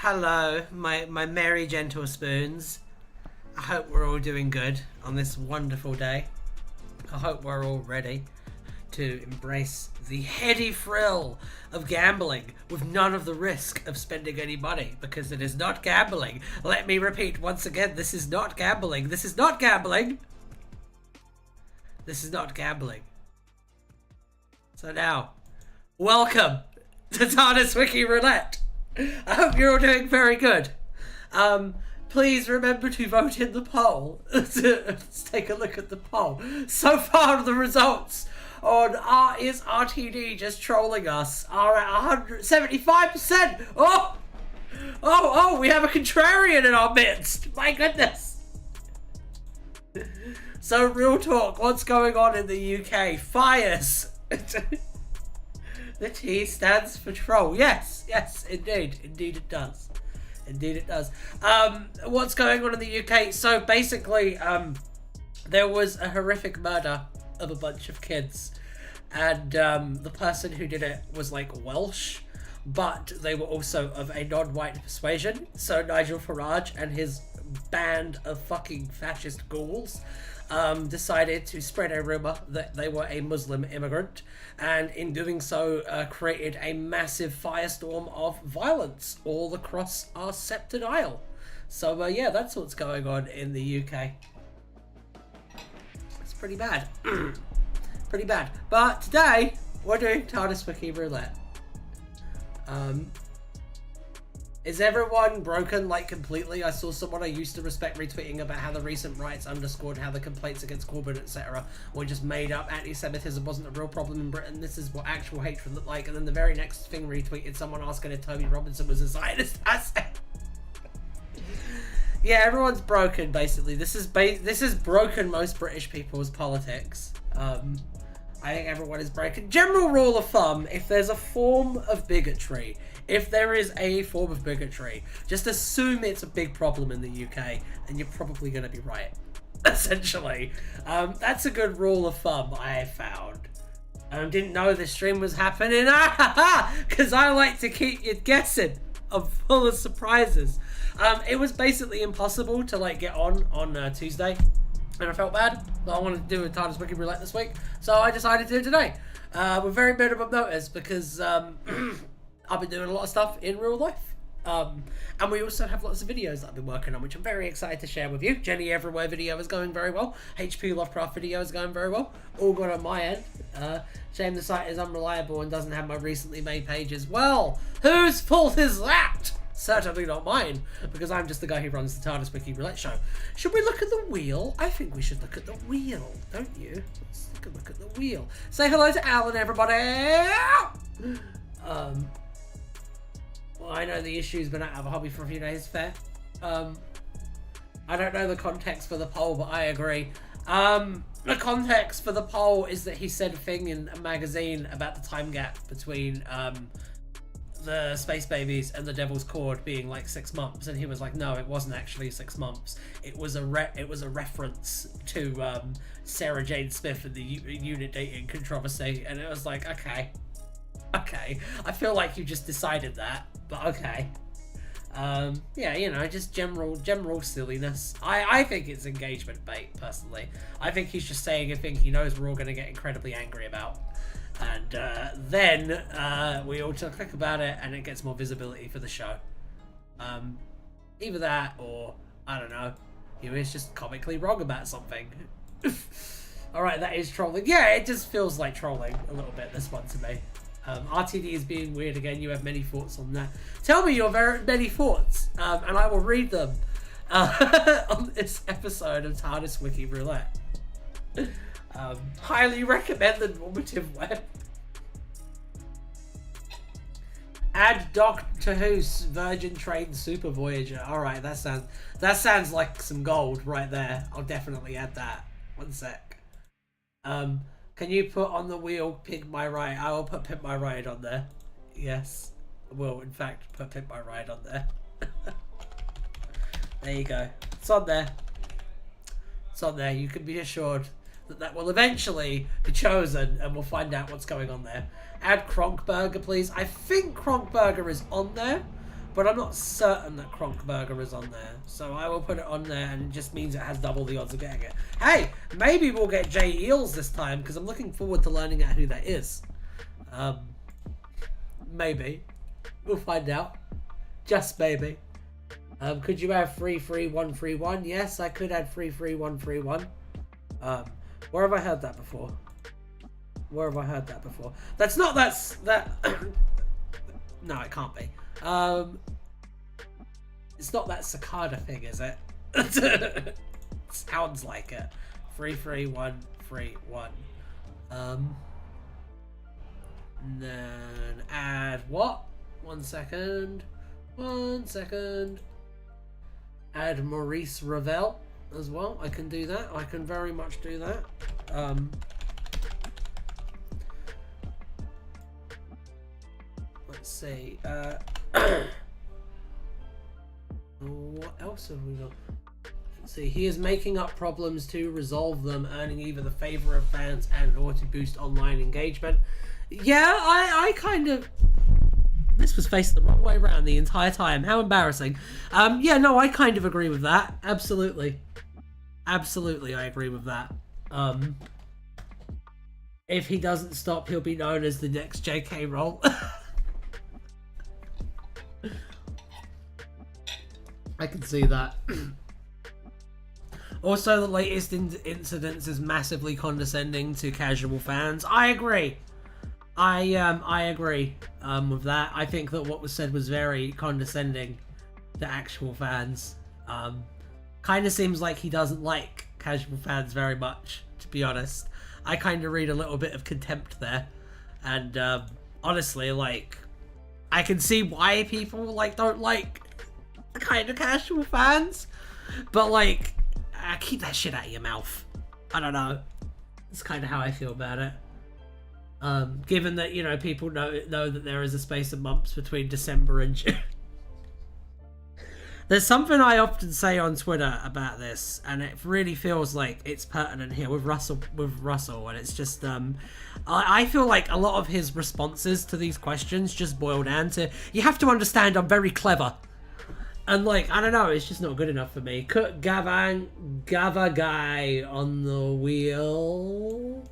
Hello, my merry gentle spoons. I hope we're all doing good on this wonderful day. I hope we're all ready to embrace the heady thrill of gambling with none of the risk of spending any money, because it is not gambling. Let me repeat once again, this is not gambling. This is not gambling. This is not gambling. So now, welcome to TardisWiki Roulette. I hope you're all doing very good. Please remember to vote in the poll. Let's take a look at the poll. So far, the results on is RTD just trolling us are at 175%. Oh, we have a contrarian in our midst. My goodness. So, real talk, what's going on in the UK? Fires. The T stands for troll. Yes, indeed it does. Indeed it does. What's going on in the UK? So basically, there was a horrific murder of a bunch of kids, and the person who did it was like Welsh, but they were also of a non-white persuasion. So Nigel Farage and his band of fucking fascist ghouls decided to spread a rumor that they were a Muslim immigrant, and in doing so created a massive firestorm of violence all across our sceptred isle. So yeah, that's what's going on in the UK. It's pretty bad. Pretty bad. But today we're doing TardisWiki Roulette. Is everyone broken, like, completely? I saw someone I used to respect retweeting about how the recent riots underscored how the complaints against Corbyn, etc. were just made up. Anti-Semitism wasn't a real problem in Britain. This is what actual hatred looked like. And then the very next thing retweeted someone asking if Toby Robinson was a Zionist asset. Yeah, everyone's broken, basically. This is broken most British people's politics. I think everyone is broken. General rule of thumb, if there's a form of bigotry, if there is a form of bigotry, just assume it's a big problem in the UK, and you're probably going to be right, essentially. That's a good rule of thumb I found. Didn't know this stream was happening, because I like to keep you guessing. I'm full of surprises. It was basically impossible to like get on Tuesday, and I felt bad. I wanted to do a TardisWiki Roulette this week, so I decided to do it today with very minimum notice, because I've been doing a lot of stuff in real life. And we also have lots of videos that I've been working on, which I'm very excited to share with you. Jenny Everywhere video is going very well. HP Lovecraft video is going very well. All good on my end. Shame the site is unreliable and doesn't have my recently made pages. Well, whose fault is that? Certainly not mine, because I'm just the guy who runs the TardisWiki Roulette show. Should we look at the wheel? I think we should look at the wheel, don't you? Let's take a look at the wheel. Say hello to Alan, everybody! Well, I know the issue's been out of a hobby for a few days, fair. I don't know the context for the poll, but I agree. The context for the poll is that he said a thing in a magazine about the time gap between the Space Babies and the Devil's Cord being like 6 months, and he was like, no, it wasn't actually 6 months. It was a reference to Sarah Jane Smith and the unit dating controversy, and it was like, okay, I feel like you just decided that, but okay. Yeah, you know, just general silliness. I think it's engagement bait, personally. I think he's just saying a thing he knows we're all going to get incredibly angry about. And then we all click about it, and it gets more visibility for the show. Either that, or, I don't know, he was just comically wrong about something. Alright, that is trolling. Yeah, it just feels like trolling a little bit, this one, to me. RTD is being weird again. You have many thoughts on that. Tell me your very many thoughts, and I will read them on this episode of TardisWiki Roulette. Highly recommend the normative web. Add Doctor Who's Virgin Train Super Voyager. Alright, that sounds like some gold right there. I'll definitely add that. One sec. Can you put on the wheel Pimp My Ride? I will put Pimp My Ride on there. Yes. I will, in fact, put Pimp My Ride on there. There you go. It's on there. It's on there. You can be assured that will eventually be chosen, and we'll find out what's going on there. Add Kronkburger, please. I think Kronkburger is on there, but I'm not certain that Kronkberger is on there. So I will put it on there, and it just means it has double the odds of getting it. Hey, maybe we'll get Jay Eels this time, because I'm looking forward to learning out who that is. Maybe. We'll find out. Just maybe. Could you add 33131? Yes, I could add 33131. Where have I heard that before? Where have I heard that before? That's not that. No, it can't be. It's not that cicada thing, is it? Sounds like it. 33131. Then add what? 1 second. 1 second. Add Maurice Ravel as well. I can do that. I can very much do that. Let's see. What else have we got? Let's see. He is making up problems to resolve them, earning either the favor of fans and or to boost online engagement. Yeah, I kind of... This was faced the wrong way around the entire time. How embarrassing. Yeah, no, I kind of agree with that. Absolutely. Absolutely, I agree with that. If he doesn't stop, he'll be known as the next JK Roll. I can see that. Also, the latest incidents is massively condescending to casual fans. I agree. I agree with that. I think that what was said was very condescending to actual fans. Kind of seems like he doesn't like casual fans very much, to be honest. I kind of read a little bit of contempt there. And honestly, like, I can see why people like don't like kind of casual fans. But like, keep that shit out of your mouth. I don't know. It's kind of how I feel about it. Given that, you know, people know that there is a space of months between December and June. There's something I often say on Twitter about this, and it really feels like it's pertinent here with Russell, and it's just, I feel like a lot of his responses to these questions just boil down to, you have to understand I'm very clever. And like, I don't know, it's just not good enough for me. Put Gava Guy on the wheel.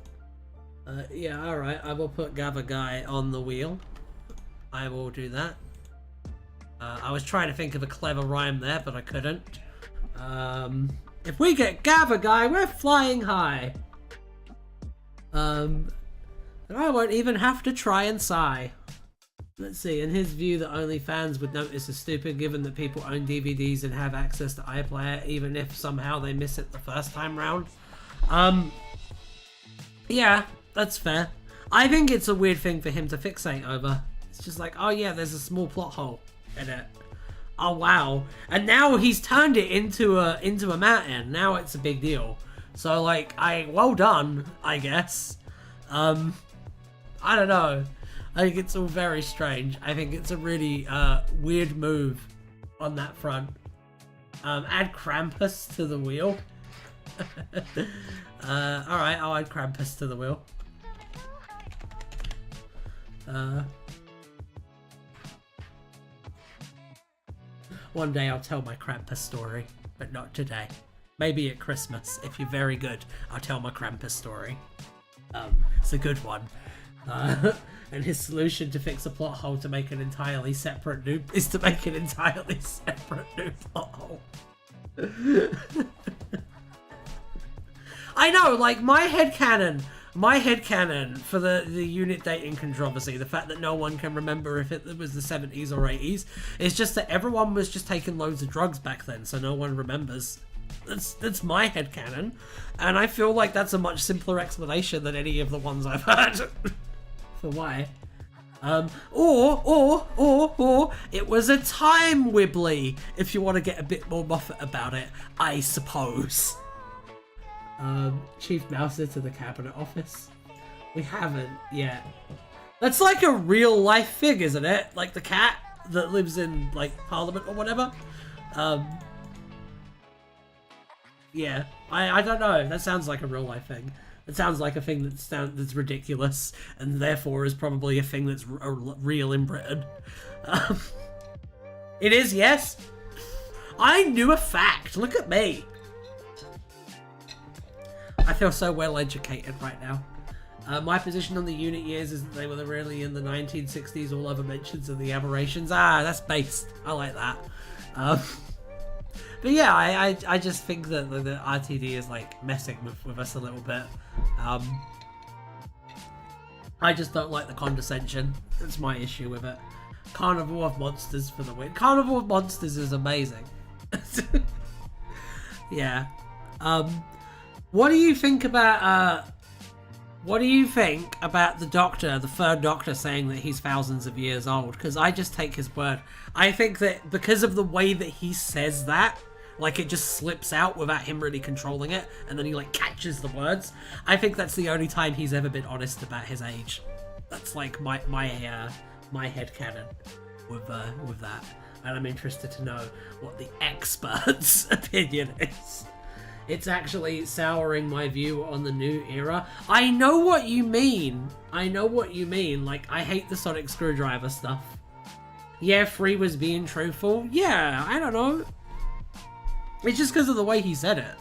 Yeah, alright, I will put Gava Guy on the wheel. I will do that. I was trying to think of a clever rhyme there, but I couldn't. If we get Gava Guy, we're flying high. And I won't even have to try and sigh. Let's see, in his view, that only fans would notice is stupid, given that people own DVDs and have access to iPlayer, even if somehow they miss it the first time round. Yeah, that's fair. I think it's a weird thing for him to fixate over. It's just like, oh yeah, there's a small plot hole in it. Oh wow. And now he's turned it into a mountain. Now it's a big deal. So like, well done, I guess. I don't know. I think it's all very strange. I think it's a really weird move on that front. Add Krampus to the wheel. Alright, I'll add Krampus to the wheel. One day I'll tell my Krampus story, but not today. Maybe at Christmas. If you're very good, I'll tell my Krampus story. It's a good one. And his solution to fix a plot hole to make an entirely separate new is to make an entirely separate new plot hole. I know, like my headcanon for the unit dating controversy, the fact that no one can remember if it was the 70s or 80s, is just that everyone was just taking loads of drugs back then, so no one remembers. That's my headcanon, and I feel like that's a much simpler explanation than any of the ones I've heard. For why. Or it was a time wibbly, if you want to get a bit more Moffat about it, I suppose. Chief Mouser to the Cabinet Office. We haven't yet. That's like a real life thing, isn't it? Like the cat that lives in like Parliament or whatever. Yeah, I don't know. That sounds like a real life thing. It sounds like a thing that's ridiculous, and therefore is probably a thing that's real in Britain. It is, yes. I knew a fact. Look at me. I feel so well educated right now. My position on the unit years is that they were really in the 1960s. All other mentions of the aberrations. Ah, that's based. I like that. But yeah, I just think that the RTD is like messing with us a little bit. I just don't like the condescension. That's my issue with it. Carnival of Monsters for the win. Carnival of Monsters is amazing. Yeah. What do you think about the Doctor, the third Doctor, saying that he's thousands of years old? Because I just take his word. I think that because of the way that he says that, like it just slips out without him really controlling it, and then he like catches the words. I think that's the only time he's ever been honest about his age. That's like my headcanon with that. And I'm interested to know what the expert's opinion is. It's actually souring my view on the new era. I know what you mean. Like, I hate the sonic screwdriver stuff. Yeah, Free was being truthful. Yeah, I don't know. It's just because of the way he said it.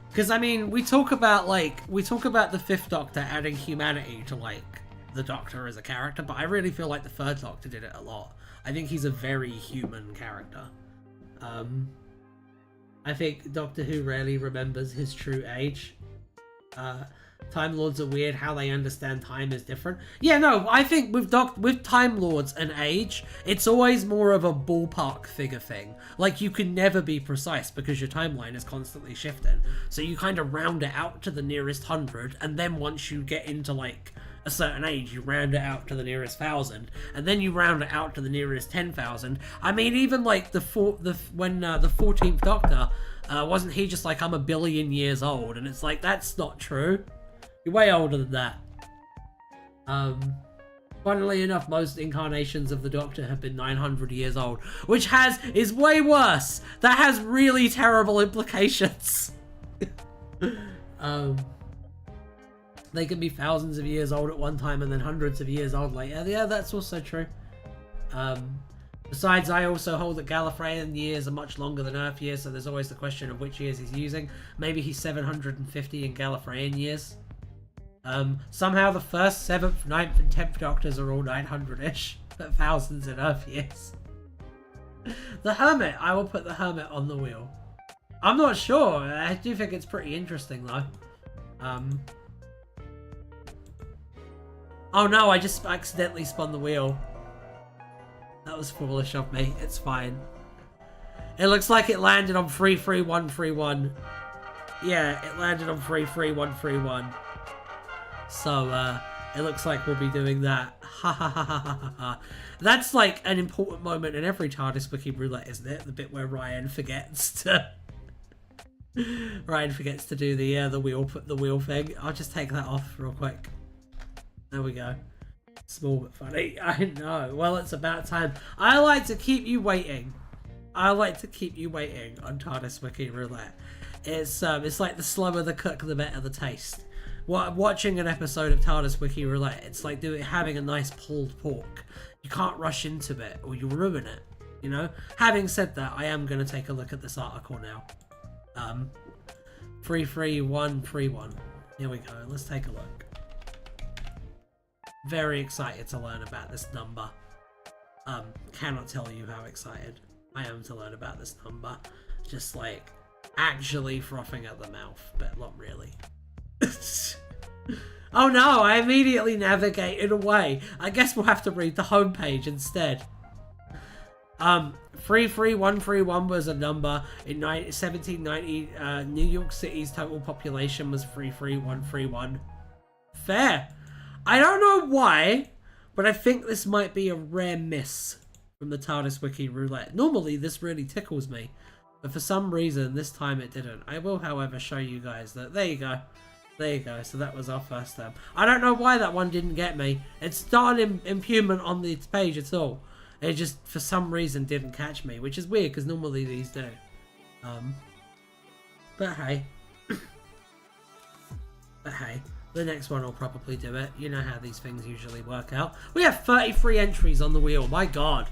Because, I mean, we talk about the Fifth Doctor adding humanity to, like, the Doctor as a character, but I really feel like the Third Doctor did it a lot. I think he's a very human character. I think Doctor Who rarely remembers his true age. Time Lords are weird. How they understand time is different. Yeah, no, I think with Time Lords and age, it's always more of a ballpark figure thing. Like, you can never be precise because your timeline is constantly shifting. So you kind of round it out to the nearest 100, and then once you get into, like, a certain age, you round it out to the nearest 1,000, and then you round it out to the nearest 10,000. I mean, even like when the 14th Doctor, wasn't he just like, I'm a billion years old? And it's like, that's not true. You're way older than that. Funnily enough, most incarnations of the Doctor have been 900 years old, which is way worse. That has really terrible implications. They can be thousands of years old at one time and then hundreds of years old later. Yeah, that's also true. Besides, I also hold that Gallifreyan years are much longer than Earth years, so there's always the question of which years he's using. Maybe he's 750 in Gallifreyan years. Somehow the 1st, 7th, 9th, and 10th Doctors are all 900-ish, but thousands in Earth years. The Hermit. I will put the Hermit on the wheel. I'm not sure. I do think it's pretty interesting, though. Oh no, I just accidentally spun the wheel. That was foolish of me. It's fine. It looks like it landed on 33131. Yeah, it landed on 33131. So, it looks like we'll be doing that. Ha ha ha ha ha ha. That's like an important moment in every TardisWiki Wiki roulette, isn't it? The bit where Ryan forgets to do the wheel thing. I'll just take that off real quick. There we go. Small but funny. I know. Well, it's about time. I like to keep you waiting. on TardisWiki Wiki roulette. It's like the slower the cook, the better the taste. Watching an episode of TardisWiki Wiki roulette, it's like having a nice pulled pork. You can't rush into it or you ruin it. You know. Having said that, I am going to take a look at this article now. 33131. Here we go. Let's take a look. Very excited to learn about this number. Cannot tell you how excited I am to learn about this number. Just like actually frothing at the mouth, but not really. Oh no, I immediately navigated away. I guess we'll have to read the homepage instead. 33131 was a number. In 1790, New York City's total population was 33131. Fair. I don't know why, but I think this might be a rare miss from the TardisWiki Wiki roulette. Normally, this really tickles me, but for some reason, this time it didn't. I will, however, show you guys that. There you go. There you go. So that was our first term. I don't know why that one didn't get me. It's not an impugement on the page at all. It just, for some reason, didn't catch me, which is weird, because normally these do. But hey. The next one will probably do it. You know how these things usually work out. We have 33 entries on the wheel. My God.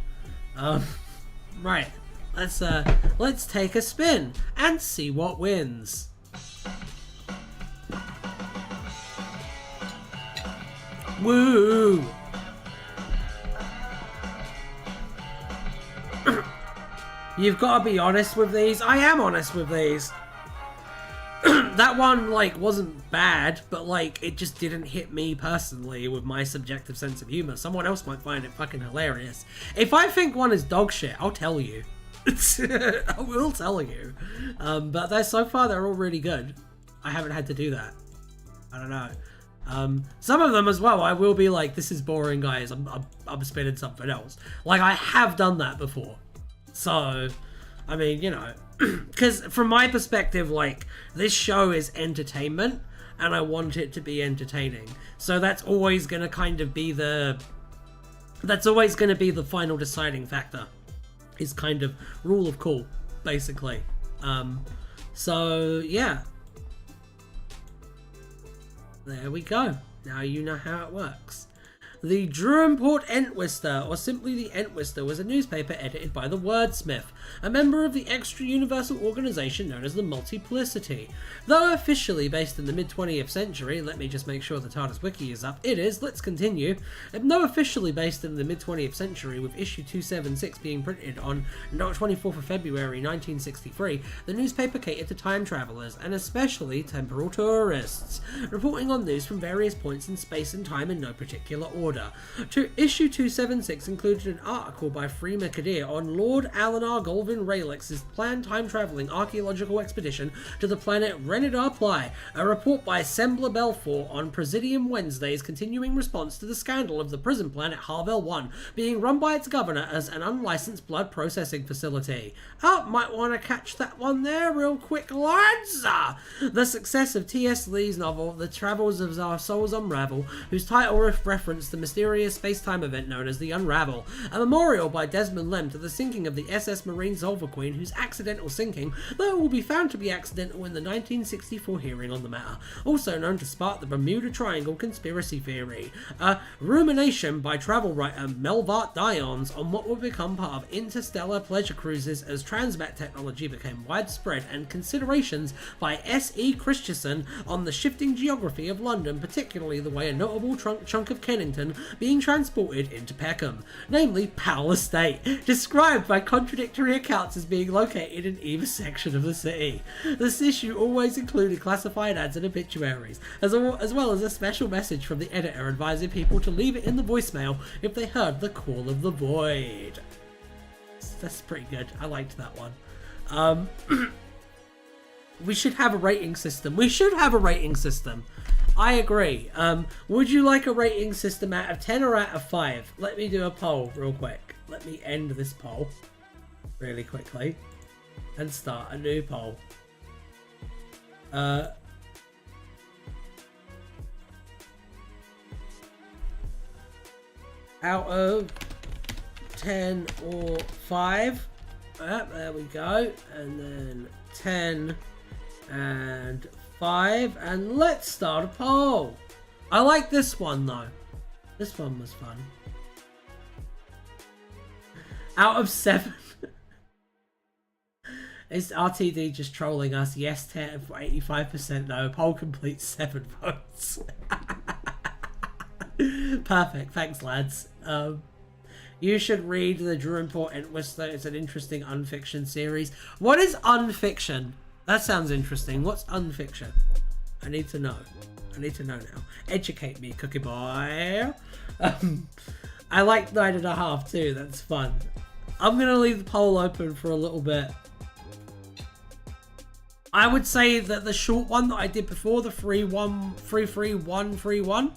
Right. Let's take a spin and see what wins. Woo! You've got to be honest with these. I am honest with these. That one, like, wasn't bad, but, like, it just didn't hit me personally with my subjective sense of humor. Someone else might find it fucking hilarious. If I think one is dog shit, I'll tell you. I will tell you. But so far, they're all really good. I haven't had to do that. I don't know. Some of them as well, I will be like, this is boring, guys. I'm spinning something else. Like, I have done that before. So, I mean, you know, because from my perspective, like, this show is entertainment and I want it to be entertaining. So that's always going to kind of be the final deciding factor, is kind of rule of cool, basically. So yeah, there we go. Now you know how it works. The Druimport Entwister, or simply the Entwister, was a newspaper edited by the Wordsmith, a member of the extra-universal organisation known as the Multiplicity. Though officially based in the mid-20th century, let me just make sure the Tardis Wiki is up. It is, let's continue. Though officially based in the mid-20th century, with issue 276 being printed on 24th of February 1963, the newspaper catered to time travellers, and especially temporal tourists, reporting on news from various points in space and time in no particular order. Issue 276 included an article by Freema Kadir on Lord Alinar Golvin Raelix's planned time-travelling archaeological expedition to the planet Renidar Ply, a report by Sembla Belfour on Presidium Wednesday's continuing response to the scandal of the prison planet Harvel 1 being run by its governor as an unlicensed blood processing facility. Oh, might want to catch that one there real quick, lads! The success of T.S. Lee's novel The Travels of Our Souls Unravel, whose title referenced the mysterious space-time event known as the Unravel, a memorial by Desmond Lem to the sinking of the SS Marine Solver Queen, whose accidental sinking, though it will be found to be accidental in the 1964 hearing on the matter, also known to spark the Bermuda Triangle conspiracy theory, a rumination by travel writer Melvart Dions on what would become part of interstellar pleasure cruises as transmat technology became widespread, and considerations by S.E. Christensen on the shifting geography of London, particularly the way a notable chunk of Kennington being transported into Peckham, namely Powell Estate, described by contradictory accounts as being located in either section of the city. This issue always included classified ads and obituaries, as well as a special message from the editor advising people to leave it in the voicemail if they heard the call of the void. That's pretty good. I liked that one. We should have a rating system. I agree. Would you like a rating system out of 10 or out of 5? Let me do a poll real quick. Let me end this poll really quickly and start a new poll. Out of 10 or 5. There we go. And then 10 and 5, and let's start a poll. I like this one though. This one was fun. Out of 7. Is RTD just trolling us? Yes, 10 for 85%. No, poll complete 7 votes. Perfect. Thanks, lads. You should read the Druimport Entwister. It's an interesting unfiction series. What is unfiction? That sounds interesting. What's unfiction? I need to know. I need to know now. Educate me, cookie boy. I like 9.5 too. That's fun. I'm going to leave the poll open for a little bit. I would say that the short one that I did before, the 3-1-3-3-1-3-1,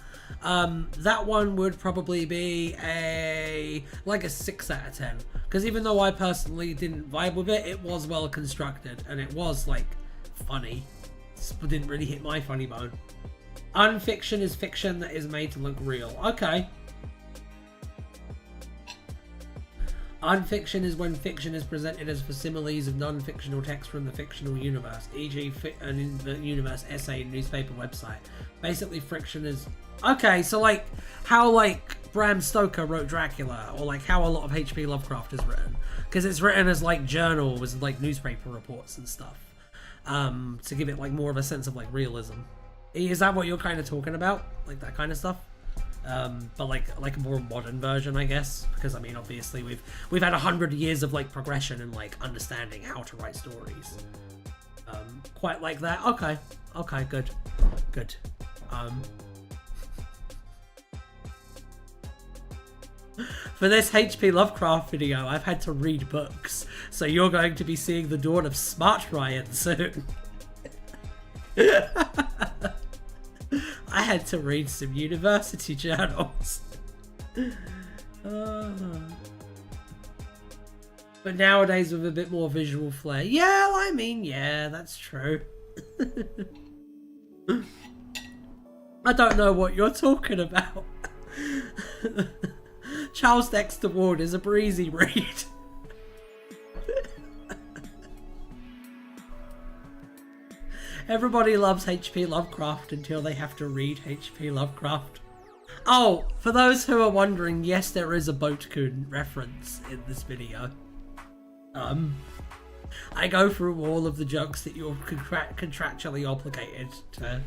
that one would probably be a 6 out of 10. Because even though I personally didn't vibe with it, it was well constructed and it was like funny. It didn't really hit my funny bone. Unfiction is fiction that is made to look real. Okay. Unfiction is when fiction is presented as facsimiles of non-fictional text from the fictional universe, e.g. in the universe essay, newspaper, website. Basically, friction is... Okay, so like, how like Bram Stoker wrote Dracula, or like how a lot of H.P. Lovecraft is written. Because it's written as like journals, like newspaper reports and stuff. To give it like more of a sense of like realism. Is that what you're kind of talking about? Like that kind of stuff? But like a more modern version, I guess, because I mean, obviously we've had 100 years of like progression and like understanding how to write stories. Quite like that. Okay, good. For this H.P. Lovecraft video, I've had to read books, so you're going to be seeing the dawn of Smart Ryan soon. I had to read some university journals. But nowadays with a bit more visual flair. Yeah, I mean, yeah, that's true. I don't know what you're talking about. Charles Dexter Ward is a breezy read. Everybody loves H.P. Lovecraft until they have to read H.P. Lovecraft. Oh, for those who are wondering, yes, there is a Boat-kun reference in this video. I go through all of the jokes that you're contractually obligated to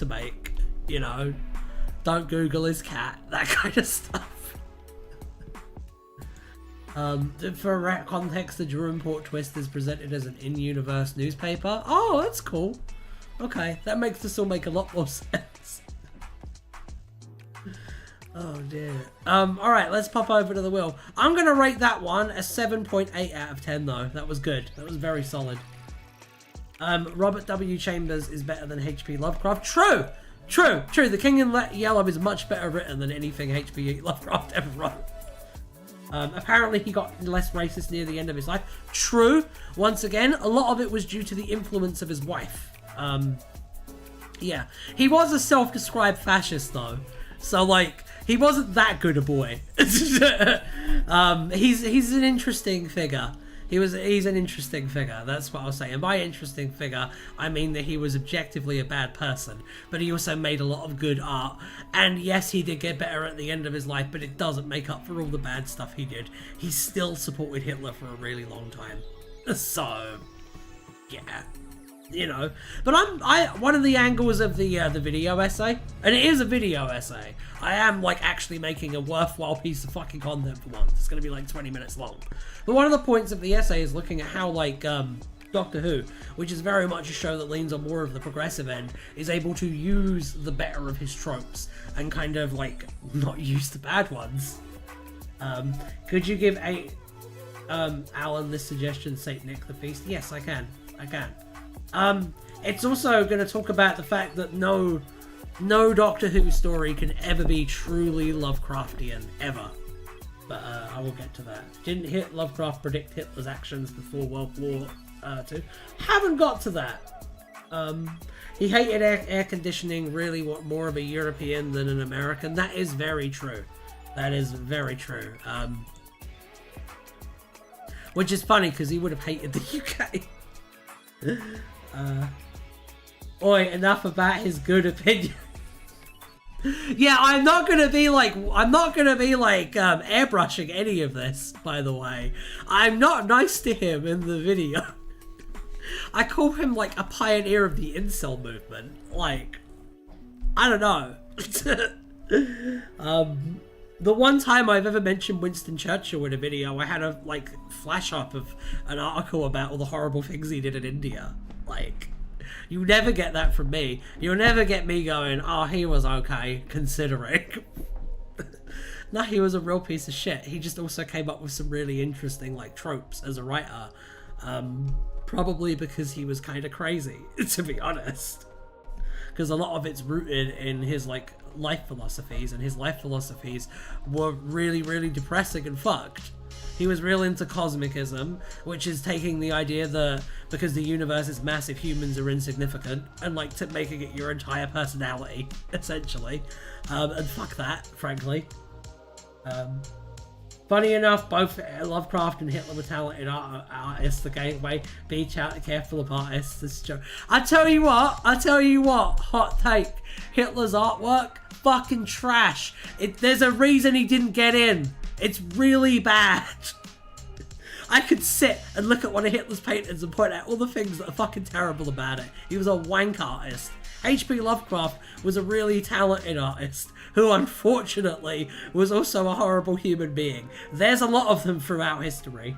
make. You know, don't Google his cat, that kind of stuff. For context, the Drew Twist is presented as an in-universe newspaper. Oh, that's cool. Okay, that makes this all make a lot more sense. Oh dear. Alright, let's pop over to the wheel. I'm gonna rate that one a 7.8 out of 10 though. That was good. That was very solid. Robert W. Chambers is better than H.P. Lovecraft. True! The King in Yellow is much better written than anything H.P. Lovecraft ever wrote. Apparently he got less racist near the end of his life. True. Once again, a lot of it was due to the influence of his wife. Yeah. He was a self-described fascist though. So like, he wasn't that good a boy. He's an interesting figure. He's an interesting figure, that's what I'll say. And by interesting figure, I mean that he was objectively a bad person, but he also made a lot of good art. And yes, he did get better at the end of his life, but it doesn't make up for all the bad stuff he did. He still supported Hitler for a really long time. So, yeah. You know, but one of the angles of the video essay, and it is a video essay, I am like actually making a worthwhile piece of fucking content for once. It's going to be like 20 minutes long. But one of the points of the essay is looking at how like Doctor Who, which is very much a show that leans on more of the progressive end, is able to use the better of his tropes and kind of like not use the bad ones. Could you give Alan this suggestion, Saint Nick the Feast? Yes, I can. It's also going to talk about the fact that no Doctor Who story can ever be truly Lovecraftian, ever. But I will get to that. Didn't Lovecraft predict Hitler's actions before World War II? Haven't got to that. He hated air conditioning, really more of a European than an American. That is very true. That is very true. Which is funny, because he would have hated the UK. Oi, enough about his good opinion. Yeah, I'm not gonna be like airbrushing any of this, by the way. I'm not nice to him in the video. I call him like a pioneer of the incel movement. Like, I don't know. The one time I've ever mentioned Winston Churchill in a video, I had a like flash up of an article about all the horrible things he did in India. Like, you never get that from me. You'll never get me going, oh, he was okay, considering. No, he was a real piece of shit. He just also came up with some really interesting like tropes as a writer. Probably because he was kind of crazy, to be honest. Because a lot of it's rooted in his like life philosophies, and his life philosophies were really, really depressing and fucked. He was real into cosmicism, which is taking the idea that because the universe is massive, humans are insignificant, and like making it your entire personality, essentially. And fuck that, frankly. Funny enough, both Lovecraft and Hitler were talented artists. The gateway, be careful of artists. This joke. I tell you what, hot take. Hitler's artwork, fucking trash. There's a reason he didn't get in. It's really bad. I could sit and look at one of Hitler's paintings and point out all the things that are fucking terrible about it. He was a wank artist. H.P. Lovecraft was a really talented artist who unfortunately was also a horrible human being. There's a lot of them throughout history.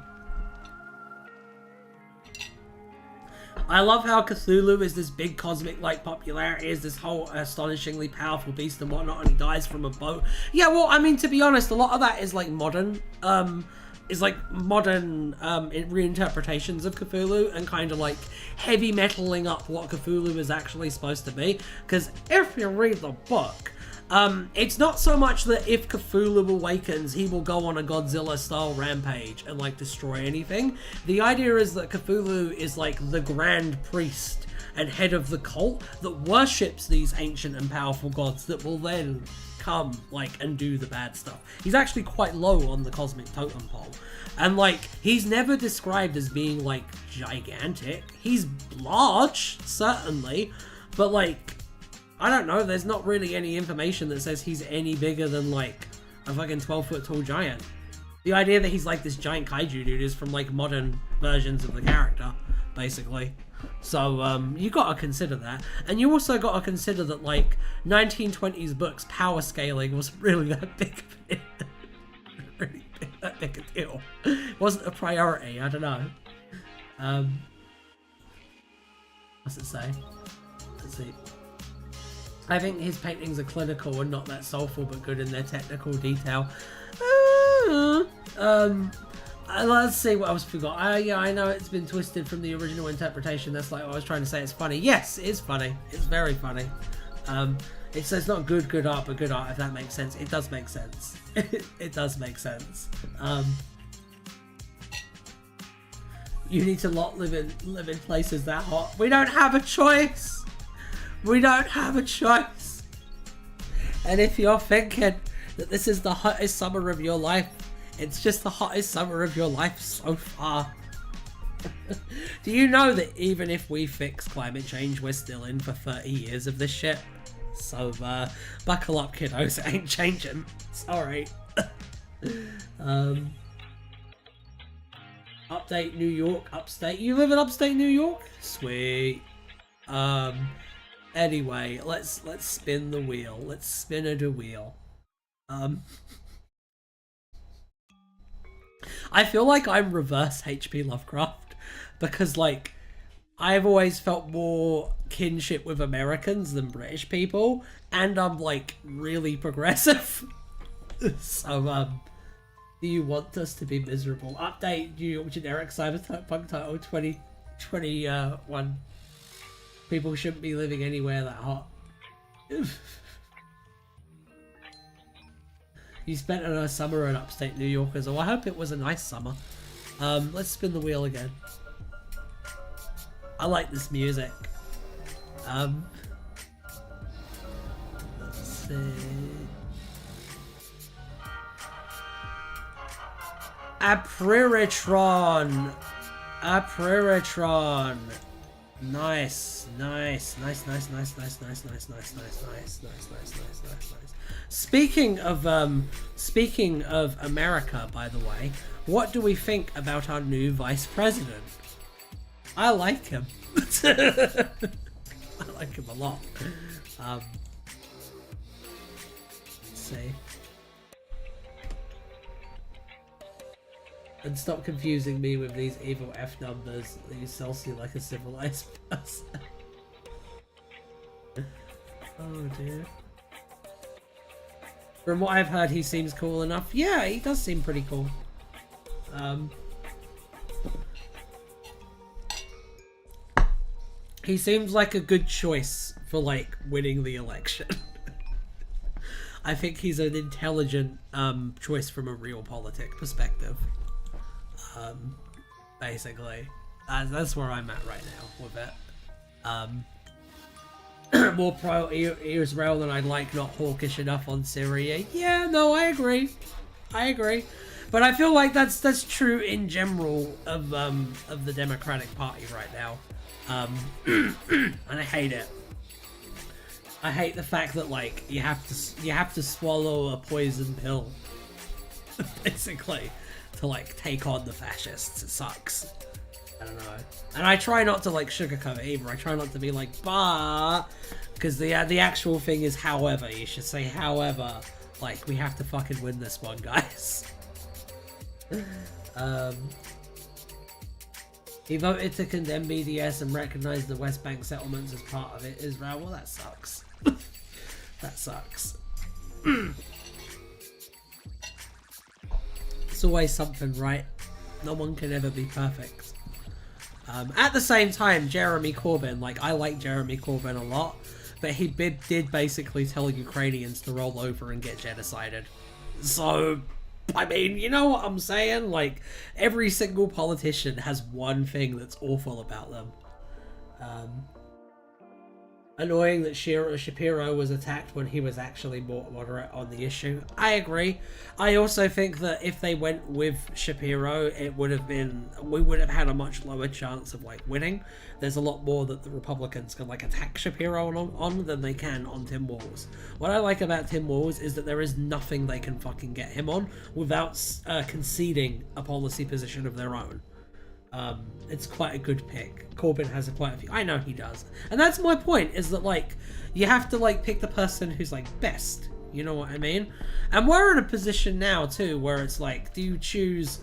I love how Cthulhu is this big cosmic like popularity, is this whole astonishingly powerful beast and whatnot, and he dies from a boat. Yeah, well, I mean, to be honest, a lot of that is like modern reinterpretations of Cthulhu and kind of like heavy metaling up what Cthulhu is actually supposed to be. Because if you read the book, it's not so much that if Cthulhu awakens, he will go on a Godzilla-style rampage and like destroy anything. The idea is that Cthulhu is like the grand priest and head of the cult that worships these ancient and powerful gods that will then come like and do the bad stuff. He's actually quite low on the cosmic totem pole, and like he's never described as being like gigantic. He's large, certainly, but like I don't know, there's not really any information that says he's any bigger than like a fucking 12-foot tall giant. The idea that he's like this giant kaiju dude is from like modern versions of the character, basically. So you gotta consider that, and you also gotta consider that like 1920s books power scaling wasn't really that big of that big a deal. It wasn't a priority. I don't know. What's it say? Let's see. I think his paintings are clinical and not that soulful, but good in their technical detail. Let's see what else we got. Yeah, I know it's been twisted from the original interpretation. That's like what I was trying to say. It's funny. Yes, it is funny. It's very funny. It says not good art, but good art, if that makes sense. It does make sense. It does make sense. You need to not live in places that hot. We don't have a choice. We don't have a choice. And if you're thinking that this is the hottest summer of your life, it's just the hottest summer of your life so far. Do you know that even if we fix climate change, we're still in for 30 years of this shit? So, buckle up, kiddos. It ain't changing. Sorry. Update New York, upstate. You live in upstate New York? Sweet. Anyway, let's spin the wheel. Let's spin it a wheel. I feel like I'm reverse H.P. Lovecraft because, like, I've always felt more kinship with Americans than British people, and I'm, like, really progressive. So, do you want us to be miserable? Update New York generic cyberpunk title 2021. People shouldn't be living anywhere that hot. You spent a nice summer in upstate New York as well. I hope it was a nice summer. Let's spin the wheel again. I like this music. Let's see. Apriritron. Nice. Speaking of America, by the way, what do we think about our new vice president? I like him. I like him a lot. Let's see. And stop confusing me with these evil F numbers. You Celsius like a civilized person. Oh dear. From what I've heard, he seems cool enough. Yeah, he does seem pretty cool. He seems like a good choice for, like, winning the election. I think he's an intelligent choice from a realpolitik perspective. Basically. That's where I'm at right now with it. More pro-Israel than I'd like, not hawkish enough on Syria. Yeah, no, I agree. I agree. But I feel like that's true in general of the Democratic Party right now. And I hate it. I hate the fact that like you have to swallow a poison pill basically to like take on the fascists. It sucks. I don't know. And I try not to like sugarcoat it either. I try not to be like bah, because the actual thing is however. You should say however. Like we have to fucking win this one, guys. He voted to condemn BDS and recognize the West Bank settlements as part of it. Israel. Well, that sucks. That sucks. It's always something, right? No one can ever be perfect. At the same time, Jeremy Corbyn, like, I like Jeremy Corbyn a lot, but he did basically tell Ukrainians to roll over and get genocided. So, I mean, you know what I'm saying? Like, every single politician has one thing that's awful about them. Annoying that Shapiro was attacked when he was actually more moderate on the issue. I agree. I also think that if they went with Shapiro, we would have had a much lower chance of like winning. There's a lot more that the Republicans can like attack Shapiro on than they can on Tim Walz. What I like about Tim Walz is that there is nothing they can fucking get him on without conceding a policy position of their own. It's quite a good pick. Corbyn has quite a few. I know he does. And that's my point, is that, like, you have to, like, pick the person who's, like, best. You know what I mean? And we're in a position now, too, where it's, like, do you choose,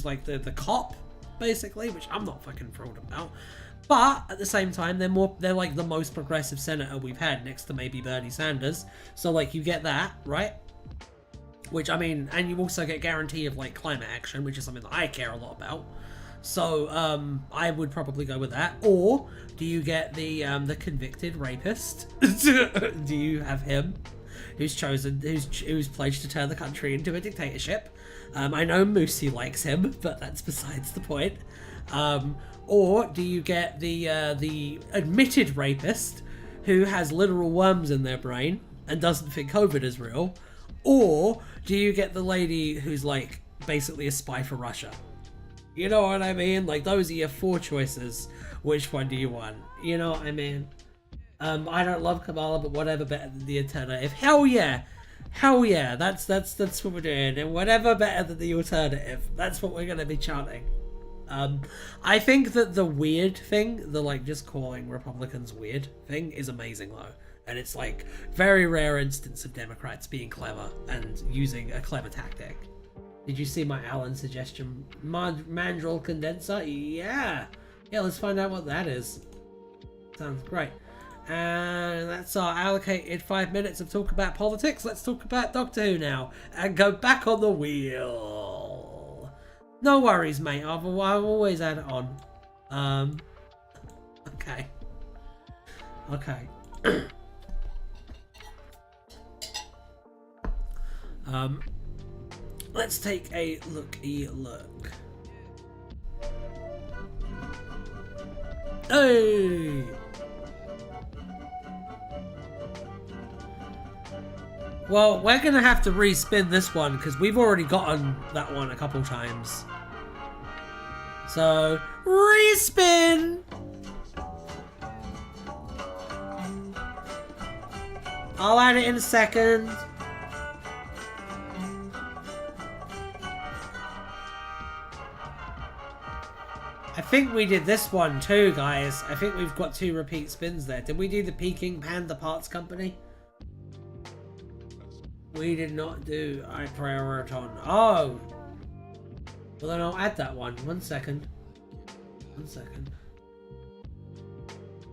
like, the cop, basically? Which I'm not fucking thrilled about. But, at the same time, they're, like, the most progressive senator we've had, next to maybe Bernie Sanders. So, like, you get that, right? Which, I mean, and you also get guarantee of, like, climate action, which is something that I care a lot about. So, I would probably go with that. Or, do you get the convicted rapist? Do you have him? Who's pledged to turn the country into a dictatorship? I know Moosey likes him, but that's besides the point. Or, do you get the admitted rapist who has literal worms in their brain and doesn't think COVID is real? Or, do you get the lady who's, like, basically a spy for Russia? You know what I mean? Like, those are your four choices. Which one do you want? You know what I mean? I don't love Kamala, but whatever better than the alternative. Hell yeah! Hell yeah! That's what we're doing. And whatever better than the alternative. That's what we're gonna be chanting. I think that the weird thing, the like just calling Republicans weird thing, is amazing though. And it's like very rare instance of Democrats being clever and using a clever tactic. Did you see my Alan suggestion? Mandrel condenser? Yeah! Yeah, let's find out what that is. Sounds great. And that's our allocated 5 minutes of talk about politics. Let's talk about Doctor Who now. And go back on the wheel. No worries, mate. I've always had it on. Okay. Okay. Let's take a look. Hey! Well, we're gonna have to respin this one because we've already gotten that one a couple times. So, respin! I'll add it in a second. I think we did this one too, guys. I think we've got 2 repeat spins there. Did we do the Peking Panda Parts Company? We did not do I Prioriton. Oh! Well, then I'll add that one. 1 second. 1 second.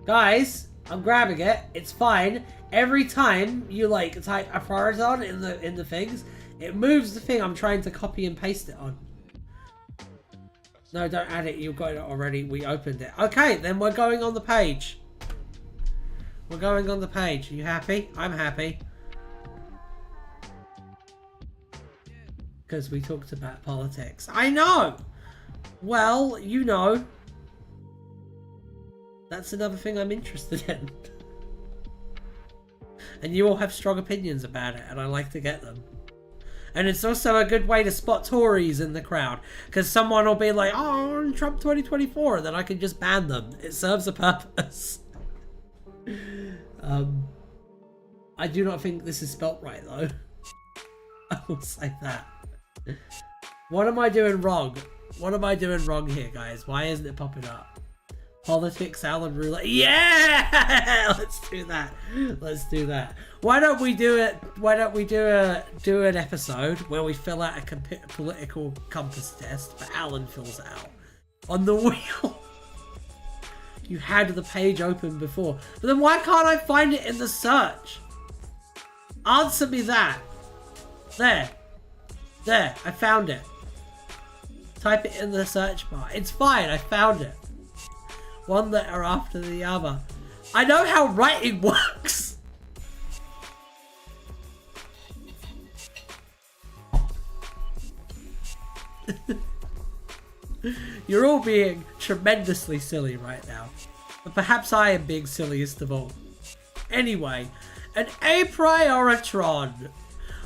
Guys, I'm grabbing it. It's fine. Every time you like type a Prioriton in the things, it moves the thing I'm trying to copy and paste it on. No, don't add it. You've got it already. We opened it. Okay, then we're going on the page. We're going on the page. Are you happy? I'm happy. Because we talked about politics. I know! Well, you know. That's another thing I'm interested in. And you all have strong opinions about it, and I like to get them. And it's also a good way to spot Tories in the crowd. Because someone will be like, oh, Trump 2024, and then I can just ban them. It serves a purpose. I do not think this is spelt right, though. I will say that. What am I doing wrong? What am I doing wrong here, guys? Why isn't it popping up? Politics, Alan Roulette. Yeah! Let's do that. Let's do that. Why don't we do it? Why don't we do an episode where we fill out a political compass test, but Alan fills it out on the wheel. You had the page open before, but then why can't I find it in the search? Answer me that. There, I found it. Type it in the search bar. It's fine, I found it. One letter after the other. I know how writing works. You're all being tremendously silly right now. But perhaps I am being silliest of all. Anyway, an a prioritron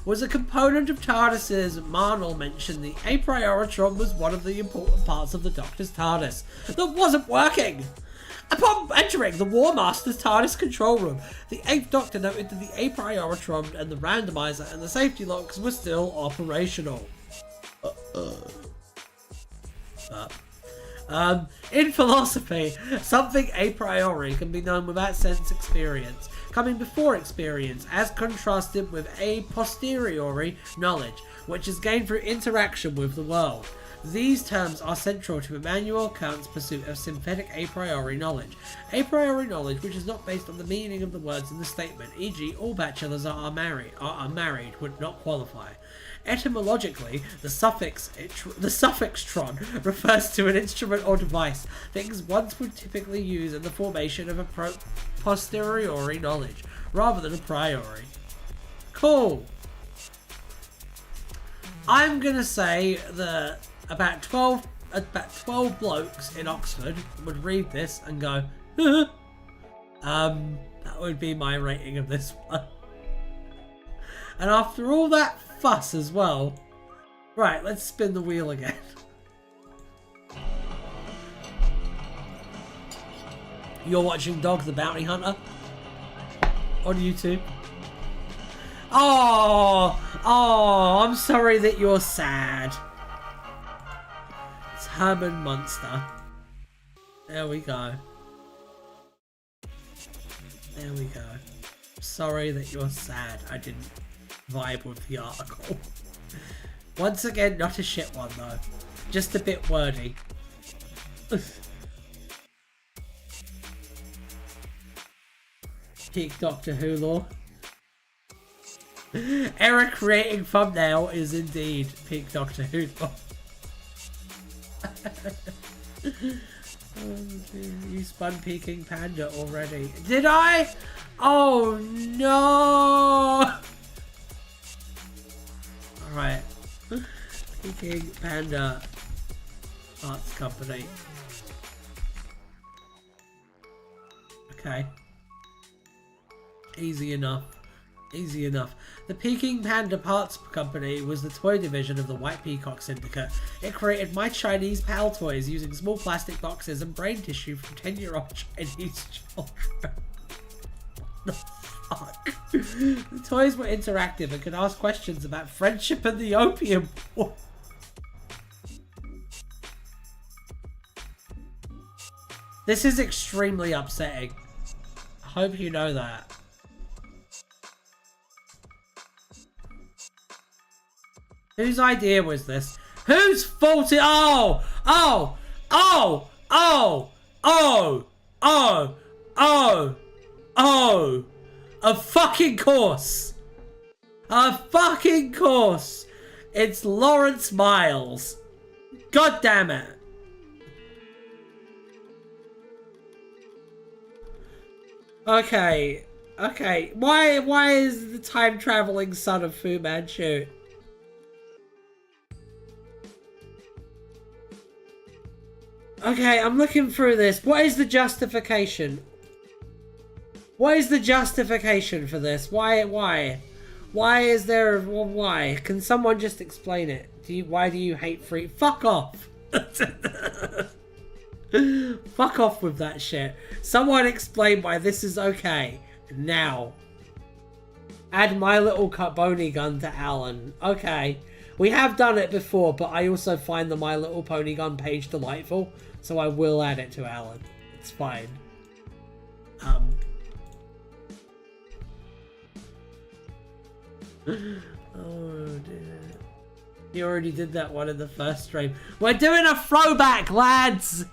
was a component of TARDIS's. Marnell mentioned the a prioritron was one of the important parts of the Doctor's TARDIS that wasn't working. Upon entering the War Master's TARDIS control room, the 8th Doctor noted that the a prioritron and the randomizer and the safety locks were still operational. In philosophy, something a priori can be known without sense experience, coming before experience, as contrasted with a posteriori knowledge, which is gained through interaction with the world. These terms are central to Immanuel Kant's pursuit of synthetic a priori knowledge. A priori knowledge which is not based on the meaning of the words in the statement, e.g. all bachelors are unmarried, would not qualify. Etymologically, the suffix "tron" refers to an instrument or device things once would typically use in the formation of a posteriori knowledge, rather than a priori. Cool. I'm gonna say that about 12 blokes in Oxford would read this and go, that would be my rating of this one. And after all that fuss as well, right, let's spin the wheel again. You're watching Dog the Bounty Hunter on YouTube. Oh, I'm sorry that you're sad. It's Herman Munster. There we go. There we go. Sorry that you're sad. I didn't vibe with the article. Once again, not a shit one though. Just a bit wordy. Peak Doctor Who lore. Error creating thumbnail is indeed peak Doctor Who lore. You spun Peking Panda already. Did I? Oh no! Alright. Peking Panda Arts Company. Okay. Easy enough. Easy enough. The Peking Panda Parts Company was the toy division of the White Peacock Syndicate. It created My Chinese Pal toys using small plastic boxes and brain tissue from 10-year-old Chinese children. The fuck? The toys were interactive and could ask questions about friendship and the Opium War. This is extremely upsetting. I hope you know that. Whose idea was this? Whose fault it? Oh! A fucking course! A fucking course! It's Lawrence Miles. God damn it. Okay. Why is the time traveling son of Fu Manchu? Okay, I'm looking through this. What is the justification? What is the justification for this? Why Why is there... Well, why? Can someone just explain it? Why do you hate free... Fuck off! Fuck off with that shit. Someone explain why this is okay. Now. Add My Little Pony gun to Alan. Okay. We have done it before, but I also find the My Little Pony gun page delightful, so I will add it to Alan. It's fine. Oh dear. You already did that one in the first stream. We're doing a throwback, lads!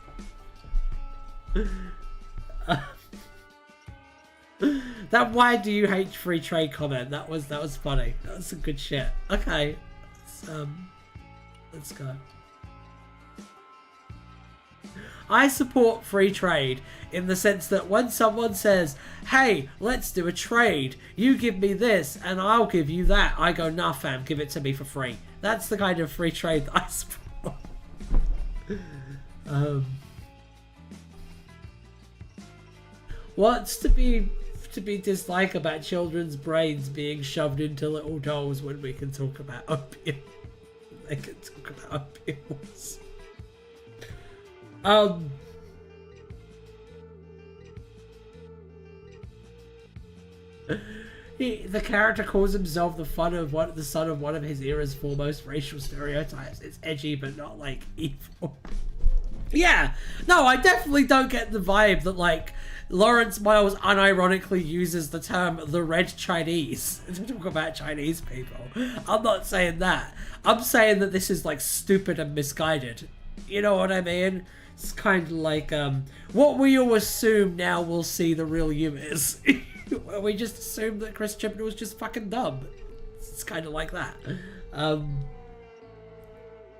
That why do you hate free trade comment? That was funny. That was some good shit. Okay. Let's go. I support free trade in the sense that when someone says, hey, let's do a trade, you give me this and I'll give you that, I go, nah fam, give it to me for free. That's the kind of free trade that I support. What's to be disliked about children's brains being shoved into little dolls when we can talk about opium? They can talk about opiums. The character calls himself the son of one of his era's foremost racial stereotypes. It's edgy, but not like evil. Yeah, no, I definitely don't get the vibe that like Lawrence Miles unironically uses the term the red Chinese to talk about Chinese people. I'm not saying that. I'm saying that this is like stupid and misguided. You know what I mean? It's kind of like what we all assume now we'll see the real you is. We just assume that Chris Chibnall was just fucking dumb. It's kind of like that.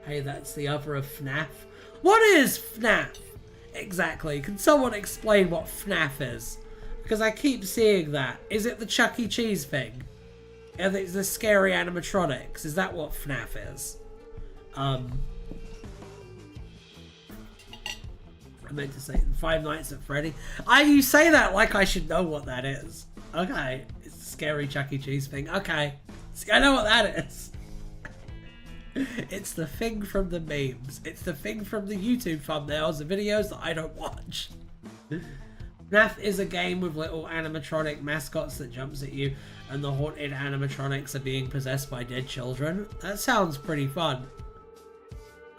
Hey, that's the other of FNAF. What is FNAF? Exactly. Can someone explain what FNAF is? Because I keep seeing that. Is it the Chuck E. Cheese thing? And it's the scary animatronics. Is that what FNAF is? I meant to say Five Nights at Freddy. You say that like I should know what that is. Okay. It's the scary Chuck E. Cheese thing. Okay. I know what that is. It's the thing from the memes. It's the thing from the YouTube thumbnails, the videos that I don't watch. FNAF is a game with little animatronic mascots that jumps at you, and the haunted animatronics are being possessed by dead children. That sounds pretty fun.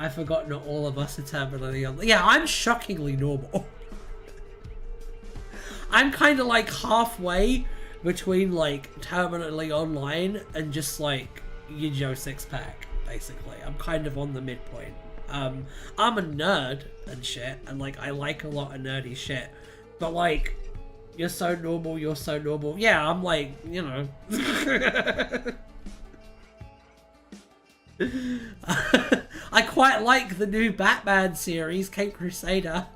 I forgot not all of us are terminally on. Yeah, I'm shockingly normal. I'm kind of like halfway between like terminally online and just like Yu-Gi-Oh! Six-pack. Basically, I'm kind of on the midpoint. I'm a nerd and shit, and like I like a lot of nerdy shit, but like you're so normal, you're so normal. Yeah, I'm like, you know. I quite like the new Batman series, Cape Crusader.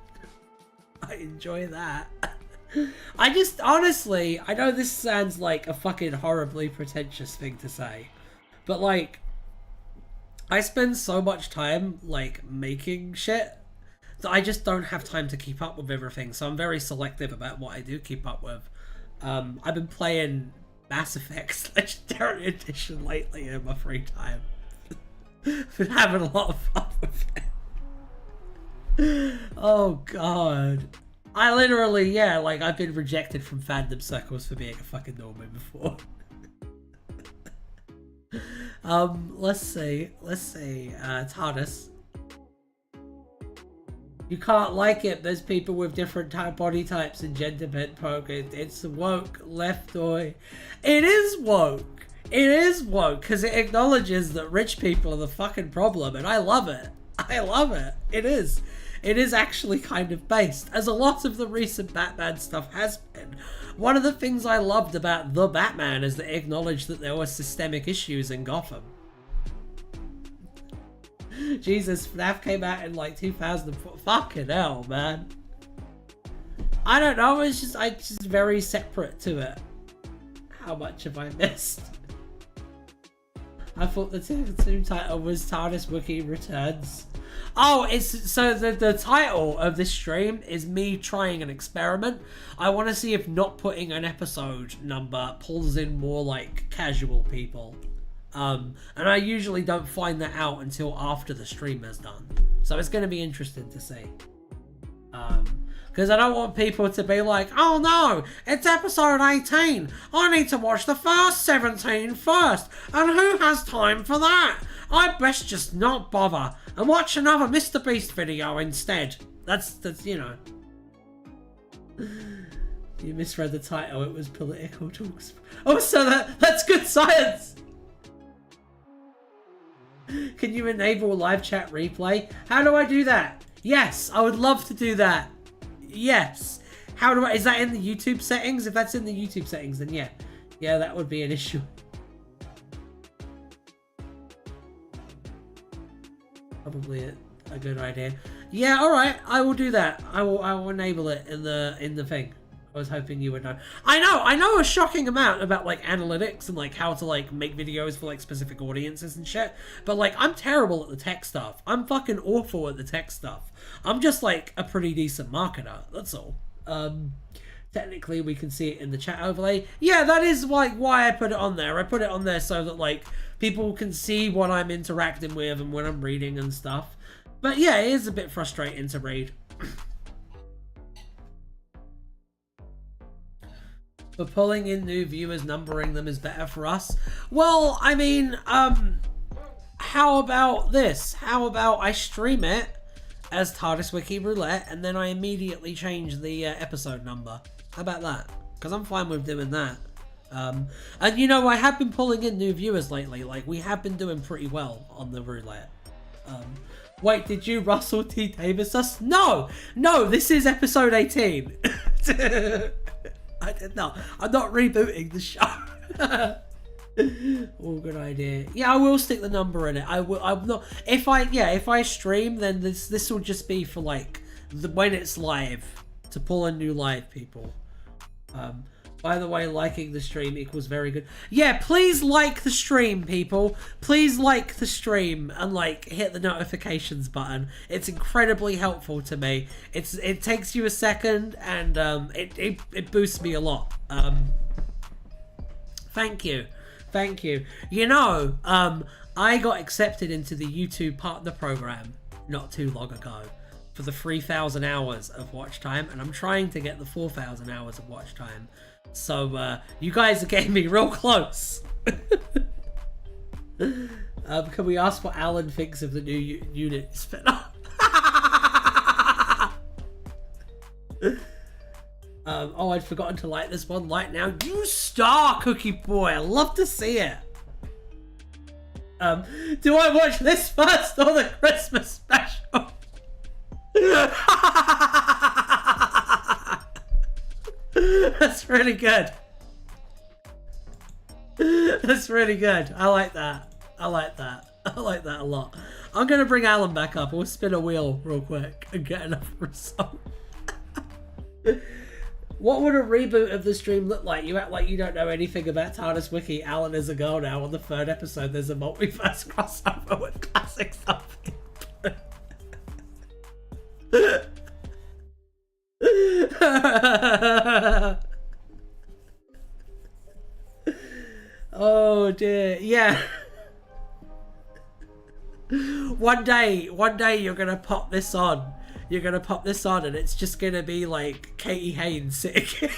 I enjoy that. I just honestly, I know this sounds like a fucking horribly pretentious thing to say, but like I spend so much time like making shit that I just don't have time to keep up with everything, so I'm very selective about what I do keep up with. I've been playing Mass Effect Legendary Edition lately in my free time. Been having a lot of fun with it. Oh god. I literally, yeah, like I've been rejected from fandom circles for being a fucking normie before. Let's see, Tardis. You can't like it, there's people with different body types and gender bent programs. It's woke, left oi. It is woke. It is woke, because it acknowledges that rich people are the fucking problem, and I love it. I love it. It is. It is actually kind of based, as a lot of the recent Batman stuff has been. One of the things I loved about The Batman is that it acknowledged that there were systemic issues in Gotham. Jesus, FNAF came out in like 2004. Fucking hell, man. I don't know, it's just very separate to it. How much have I missed? I thought the team title was TardisWiki Returns. Oh, it's so the title of this stream is me trying an experiment. I want to see if not putting an episode number pulls in more like casual people. And I usually don't find that out until after the stream is done. So it's going to be interesting to see. Because I don't want people to be like, oh no, it's episode 18. I need to watch the first 17 first. And who has time for that? I best just not bother and watch another Mr. Beast video instead. That's you know. You misread the title. It was political talks. Oh, so that's good science. Can you enable live chat replay? How do I do that? Yes, I would love to do that. Yes. How do I... Is that in the YouTube settings? If that's in the YouTube settings, then yeah. Yeah, that would be an issue. Probably a good idea. Yeah, alright. I will do that. I will enable it in the thing. I was hoping you would know. I know a shocking amount about like analytics and like how to like make videos for like specific audiences and shit. But like I'm terrible at the tech stuff. I'm fucking awful at the tech stuff. I'm just like a pretty decent marketer. That's all. Technically we can see it in the chat overlay. Yeah, that is like why I put it on there. I put it on there so that like people can see what I'm interacting with and when I'm reading and stuff. But yeah, it is a bit frustrating to read. For pulling in new viewers, numbering them is better for us. Well, I mean, how about this? How about I stream it as TardisWiki Roulette and then I immediately change the episode number? How about that? Because I'm fine with doing that. And you know, I have been pulling in new viewers lately. Like, we have been doing pretty well on the Roulette. Wait, did you Russell T. Davis us? No! No, this is episode 18. I did not. I'm not rebooting the show. Oh, good idea. Yeah, I will stick the number in it. I will. I'm not. If I stream, then this will just be for like when it's live to pull in new live people. By the way, liking the stream equals very good. Yeah, please like the stream, people. Please like the stream and like hit the notifications button. It's incredibly helpful to me. It takes you a second and it boosts me a lot. Thank you. Thank you. You know, I got accepted into the YouTube partner program not too long ago for the 3,000 hours of watch time, and I'm trying to get the 4,000 hours of watch time. So, you guys are getting me real close. Can we ask what Alan thinks of the new unit spin-off? Oh, I'd forgotten to light this one. Light now. You star, Cookie Boy. I love to see it. Do I watch this first or the Christmas special? That's really good. That's really good. I like that. I like that. I like that a lot. I'm gonna bring Alan back up. We'll spin a wheel real quick and get enough result. What would a reboot of the stream look like? You act like you don't know anything about TardisWiki. Wiki. Alan is a girl now. On the 3rd episode, there's a multiverse crossover with classic stuff. Oh dear, yeah. One day you're gonna pop this on. You're gonna pop this on and it's just gonna be like Katie Haynes sitting.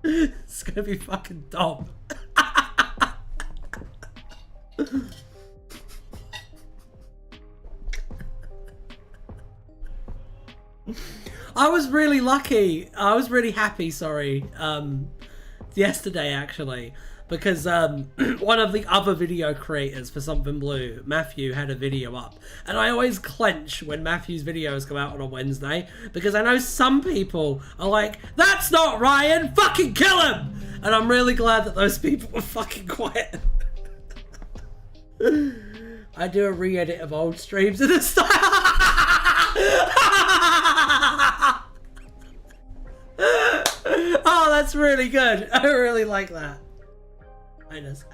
It's gonna be fucking dumb. I was really lucky. I was really happy, sorry, yesterday actually, because one of the other video creators for Something Blue, Matthew, had a video up. And I always clench when Matthew's videos come out on a Wednesday, because I know some people are like, that's not Ryan, fucking kill him! And I'm really glad that those people were fucking quiet. I do a re-edit of old streams in the style. Oh, that's really good. I really like that. Alanus.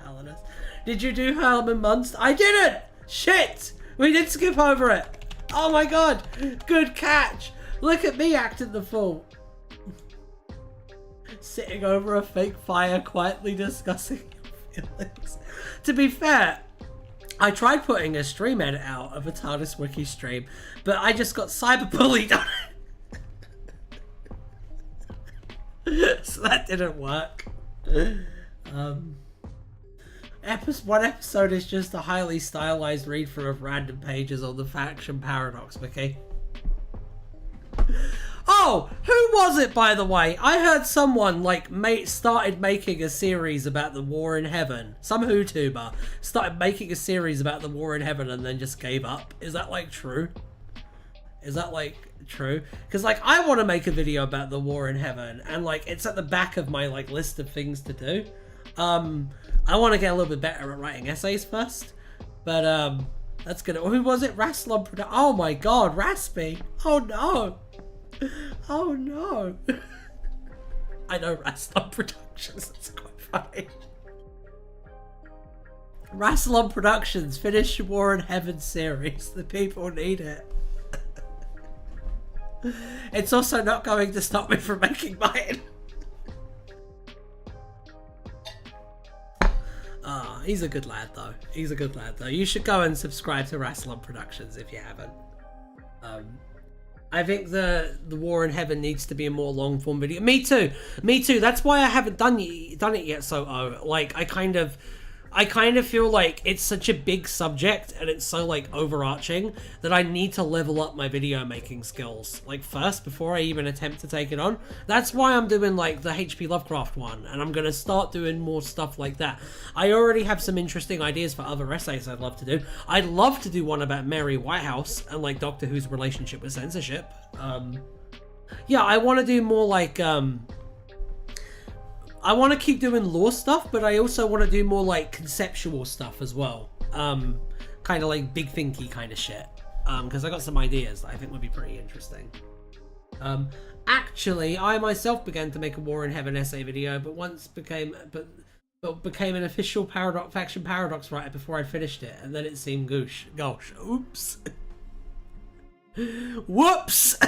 Did you do Herman Munster? I didn't! Shit! We did skip over it. Oh my god. Good catch. Look at me acting the fool. Sitting over a fake fire, quietly discussing your feelings. To be fair, I tried putting a stream edit out of a Tardis Wiki stream, but I just got cyberbullied on it. So that didn't work. One episode is just a highly stylized read through of random pages on the Faction Paradox Wiki. Oh, who was it, by the way? I heard someone, like, started making a series about the war in heaven. Some YouTuber started making a series about the war in heaven and then just gave up. Is that, like, true? Is that, like, true? Because, like, I want to make a video about the war in heaven, and, like, it's at the back of my, like, list of things to do. I want to get a little bit better at writing essays first, but, that's gonna... Who was it? Rasslon Production. Oh my god, Raspy. Oh no. Oh no. I know Rasslon Productions, that's quite funny. Rasslon Productions, finish War in Heaven series. The people need it. It's also not going to stop me from making mine. He's a good lad though. He's a good lad though. You should go and subscribe to Rasslon Productions if you haven't. I think the War in Heaven needs to be a more long form video. Me too. Me too. That's why I haven't done it yet. So like I kind of feel like it's such a big subject and it's so like overarching that I need to level up my video making skills like first before I even attempt to take it on. That's why I'm doing like the HP Lovecraft one, and I'm gonna start doing more stuff like that. I already have some interesting ideas for other essays I'd love to do. I'd love to do one about Mary Whitehouse and like Doctor Who's relationship with censorship. Yeah, I want to do more like I want to keep doing lore stuff, but I also want to do more like conceptual stuff as well. Kind of like big thinky kind of shit. Because I got some ideas that I think would be pretty interesting. Actually, I myself began to make a War in Heaven essay video, but became an official Faction Paradox writer before I finished it, and then it seemed gosh, oops. Whoops!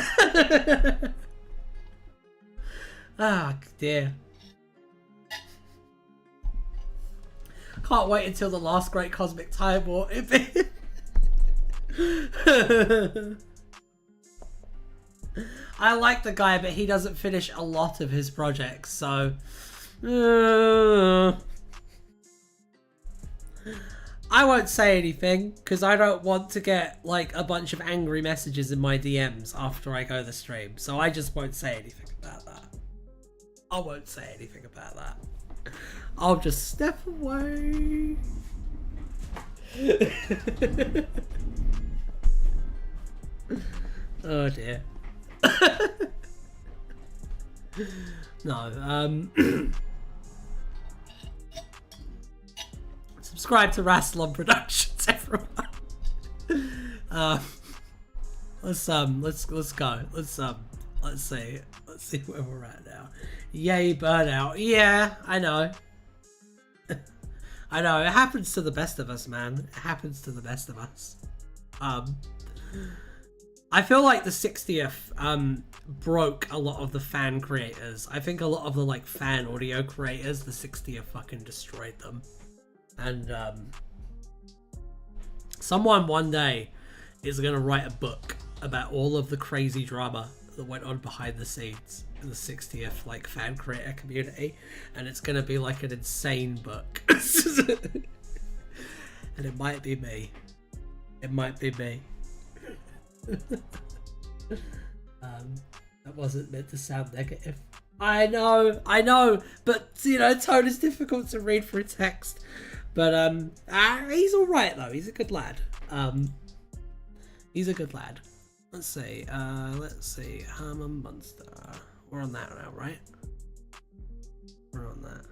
Ah, dear. Can't wait until the last great cosmic time war. I like the guy, but he doesn't finish a lot of his projects, so... I won't say anything, because I don't want to get, like, a bunch of angry messages in my DMs after I go the stream, so I just won't say anything about that. I won't say anything about that. I'll just step away. Oh dear. No, subscribe to Rasslon Productions, everyone. Let's go. Let's see where we're at now. Yay, burnout. Yeah, I know. I know, it happens to the best of us, man. It happens to the best of us. I feel like the 60th broke a lot of the fan creators. I think a lot of the like fan audio creators, the 60th fucking destroyed them. And someone one day is gonna write a book about all of the crazy drama that went on behind the scenes in the 60th like fan creator community, and it's gonna be like an insane book. And it might be me. It might be me. That wasn't meant to sound negative. I know, but you know, tone is difficult to read through text. But he's all right though. He's a good lad. He's a good lad. Let's see. Herman Munster. We're on that now, right? We're on that.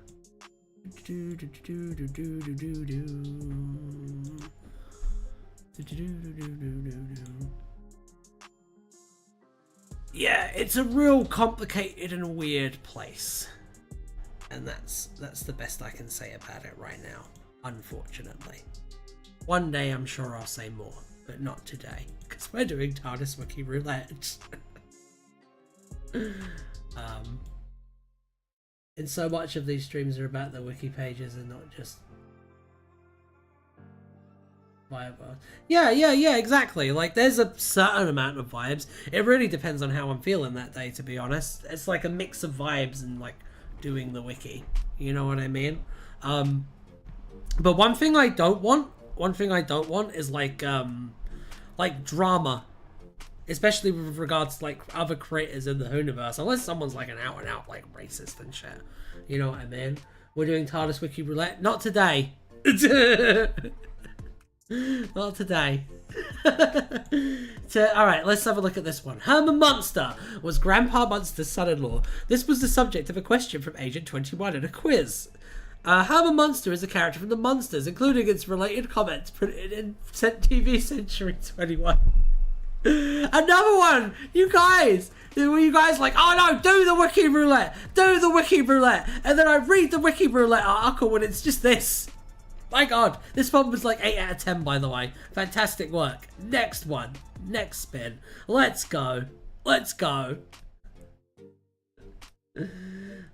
Yeah, it's a real complicated and weird place, and that's the best I can say about it right now. Unfortunately. One day I'm sure I'll say more, but not today, because we're doing TardisWiki Wiki Roulette. And so much of these streams are about the wiki pages and not just vibe. Yeah, exactly. Like, there's a certain amount of vibes. It really depends on how I'm feeling that day, to be honest. It's like a mix of vibes and, like, doing the wiki. You know what I mean? But one thing I don't want is, like drama. Especially with regards to, like, other creators in the Whoniverse. Unless someone's, like, an out-and-out, like, racist and shit. You know what I mean? We're doing TardisWiki Wiki Roulette. Not today. Not today. Alright, let's have a look at this one. Herman Munster was Grandpa Munster's son-in-law. This was the subject of a question from Agent 21 in a quiz. Herman Munster is a character from the Munsters, including its related comments printed in TV Century 21. Another one! You guys! Were you guys like, oh no, do the Wiki Roulette! Do the Wiki Roulette! And then I read the Wiki Roulette article and it's just this. My god, this one was like 8 out of 10, by the way. Fantastic work. Next one. Next spin. Let's go. Let's go.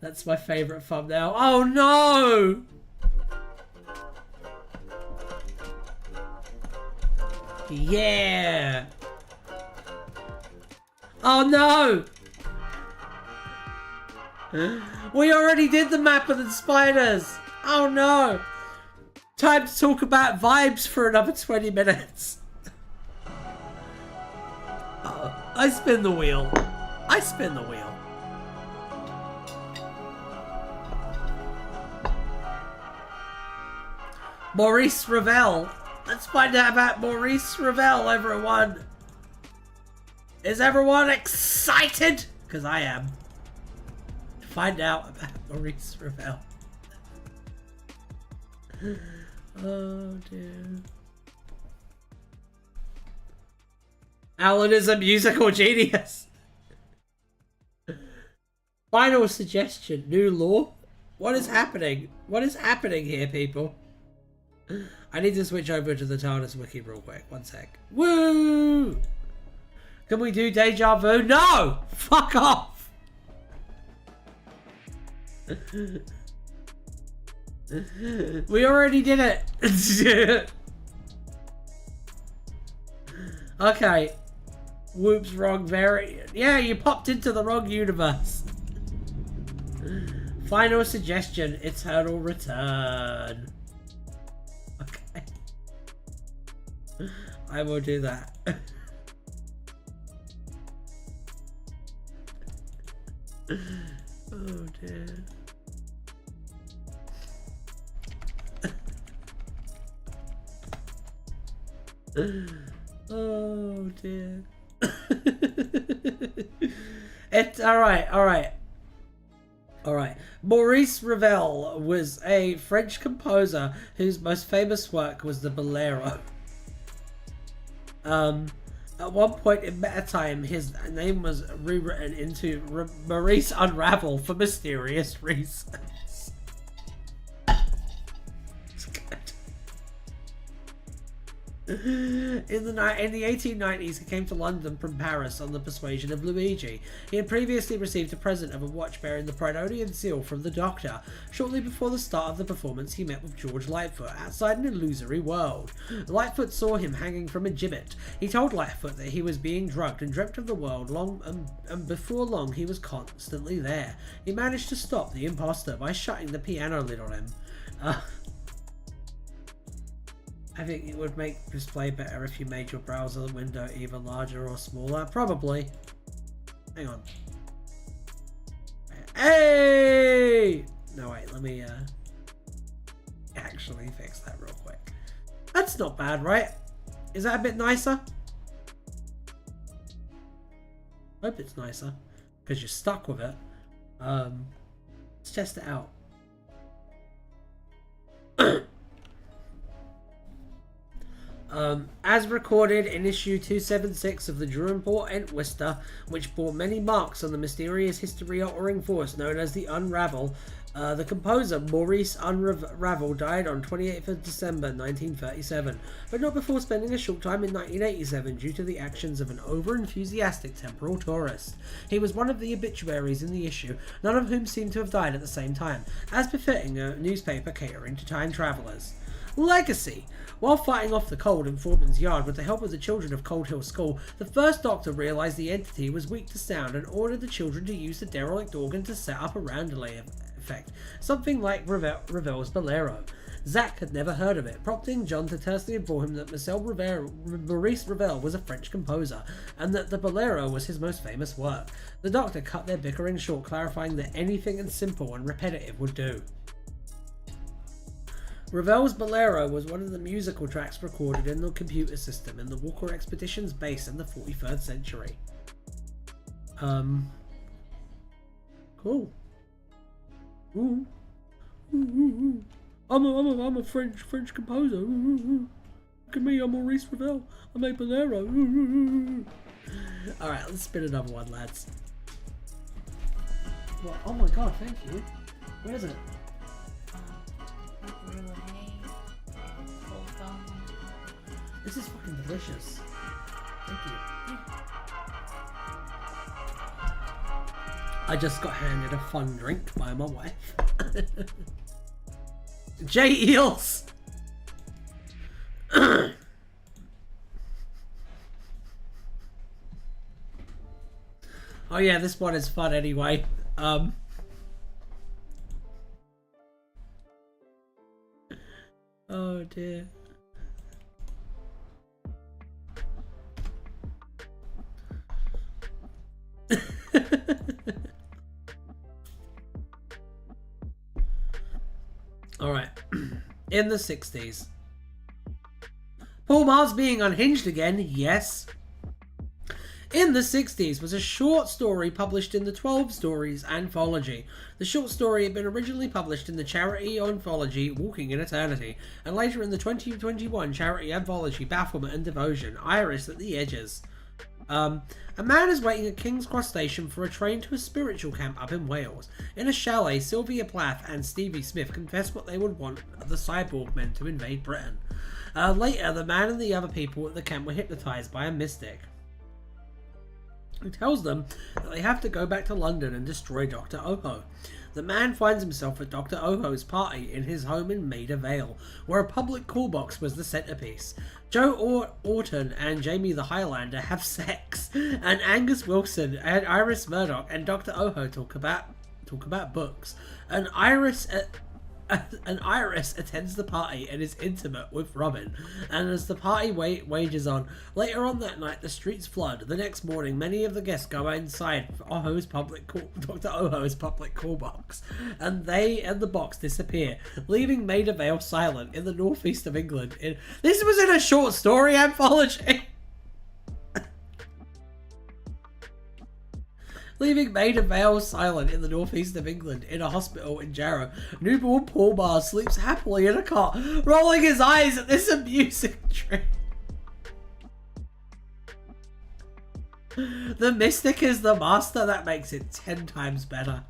That's my favourite thumbnail. Oh no! Yeah! Oh no! We already did the map of the spiders! Oh no! Time to talk about vibes for another 20 minutes. I spin the wheel. I spin the wheel. Maurice Ravel. Let's find out about Maurice Ravel, everyone. Is everyone excited? Because I am. To find out about Maurice Ravel. Oh dear. Alan is a musical genius. Final suggestion. New law? What is happening? What is happening here, people? I need to switch over to the TardisWiki Wiki real quick. One sec. Woo! Can we do deja vu? No! Fuck off! We already did it! Okay. Whoops, wrong variant. Yeah, you popped into the wrong universe. Final suggestion, eternal return. Okay. I will do that. Oh dear. Oh dear. It's alright. Maurice Ravel was a French composer whose most famous work was the Bolero. At one point in meta time, his name was rewritten into Maurice Unravel for mysterious reasons. It's good. In the 1890s, he came to London from Paris on the persuasion of Luigi. He had previously received a present of a watch bearing the Pridonian seal from the Doctor. Shortly before the start of the performance, he met with George Lightfoot outside an illusory world. Lightfoot saw him hanging from a gibbet. He told Lightfoot that he was being drugged and dreamt of the world and before long he was constantly there. He managed to stop the imposter by shutting the piano lid on him. I think it would make display better if you made your browser window either larger or smaller. Probably. Hang on. Hey! No, wait, let me actually fix that real quick. That's not bad, right? Is that a bit nicer? Hope it's nicer. Because you're stuck with it. Let's test it out. As recorded in issue 276 of the Drew-Import Entwister, which bore many marks on the mysterious history-altering force known as the Unravel, The composer Maurice Unravel died on 28th of December 1937, but not before spending a short time in 1987 due to the actions of an over-enthusiastic temporal tourist. He was one of the obituaries in the issue, none of whom seemed to have died at the same time, as befitting a newspaper catering to time travellers. Legacy. While fighting off the cold in Foreman's yard with the help of the children of Cold Hill School, the first Doctor realised the entity was weak to sound and ordered the children to use the derelict organ to set up a roundelay effect, something like Ravel's Bolero. Zack had never heard of it, prompting John to tersely inform him that Maurice Ravel was a French composer, and that the Bolero was his most famous work. The Doctor cut their bickering short, clarifying that anything simple and repetitive would do. Ravel's Bolero was one of the musical tracks recorded in the computer system in the Walker Expedition's base in the 43rd century. Cool. Ooh. I'm a French composer. Look at me, I'm Maurice Ravel. I made Bolero. Alright, let's spin another one, lads. What? Oh my god, thank you. Where is it? This is fucking delicious. Thank you. I just got handed a fun drink by my wife. J Eels. Oh yeah, this one is fun anyway. Oh dear. Alright. In the 60s. Paul Mars being unhinged again, yes. In the 60s was a short story published in the 12 Stories anthology. The short story had been originally published in the charity anthology Walking in Eternity, and later in the 2021 charity anthology Bafflement and Devotion, Iris at the Edges. A man is waiting at King's Cross Station for a train to a spiritual camp up in Wales. In a chalet, Sylvia Plath and Stevie Smith confess what they would want the cyborg men to invade Britain. Later, the man and the other people at the camp were hypnotised by a mystic who tells them that they have to go back to London and destroy Dr. Oho. The man finds himself at Dr. Oho's party in his home in Maida Vale, where a public call box was the centrepiece. Joe Orton and Jamie the Highlander have sex, and Angus Wilson and Iris Murdoch and Dr. Oho talk about books. And Iris attends the party and is intimate with Robin. And as the party wages on, later on that night the streets flood. The next morning, many of the guests go inside Dr. Oho's public call box, and they and the box disappear, leaving Maida Vale silent in the northeast of England. This was in a short story anthology. Leaving Maida Vale silent in the northeast of England in a hospital in Jarrow. Newborn Paul Mars sleeps happily in a cot, rolling his eyes at this amusing trick. The mystic is the master. That makes it 10 times better.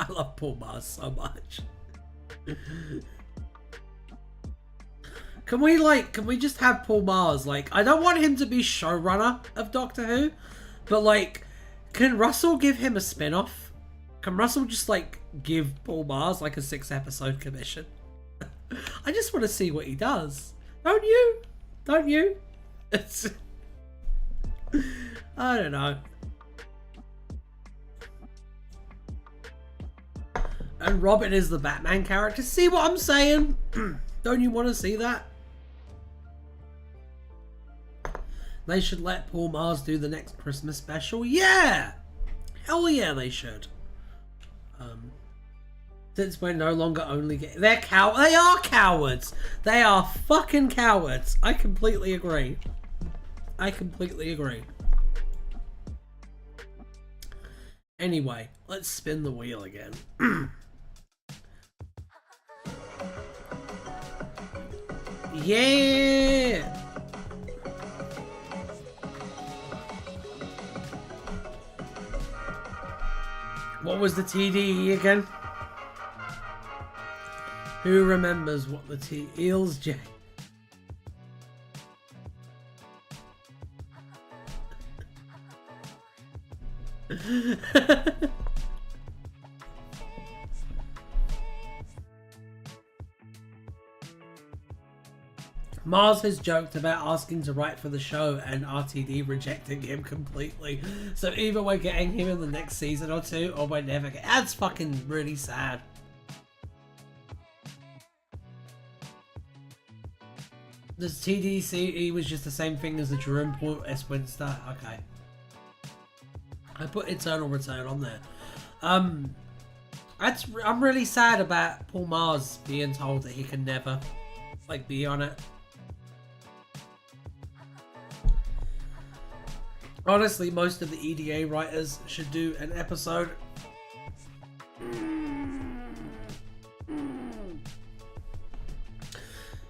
I love Paul Mars so much. Can we just have Paul Mars, I don't want him to be showrunner of Doctor Who, but can Russell give him a spin-off? Can Russell just give Paul Mars a 6-episode commission? I just want to see what he does. Don't you? Don't you? It's I don't know. And Robin is the Batman character. See what I'm saying? Don't you want to see that? They should let Paul Mars do the next Christmas special. Yeah! Hell yeah, they should. Since we're no longer only getting... They are cowards! They are fucking cowards! I completely agree. I completely agree. Anyway, let's spin the wheel again. Yeah! What was the TDE again? Who remembers what the Eels J? Mars has joked about asking to write for the show and RTD rejecting him completely. So either we're getting him in the next season or two, or we're never getting... That's fucking really sad. The TDCE was just the same thing as the Jerome Paul S. Winster. Okay. I put Eternal Return on there. I'm really sad about Paul Mars being told that he can never, like, be on it. Honestly, most of the EDA writers should do an episode.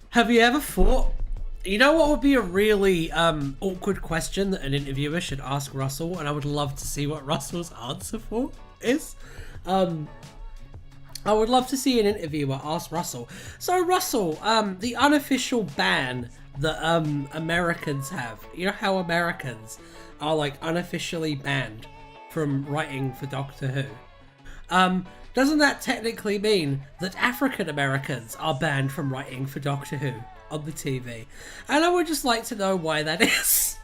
Have you ever thought... You know what would be a really awkward question that an interviewer should ask Russell, and I would love to see what Russell's answer for is? I would love to see an interviewer ask Russell. So Russell, the unofficial ban that Americans have, you know how Americans are like unofficially banned from writing for Doctor Who? Doesn't that technically mean that African Americans are banned from writing for Doctor Who on the TV? And I would just like to know why that is.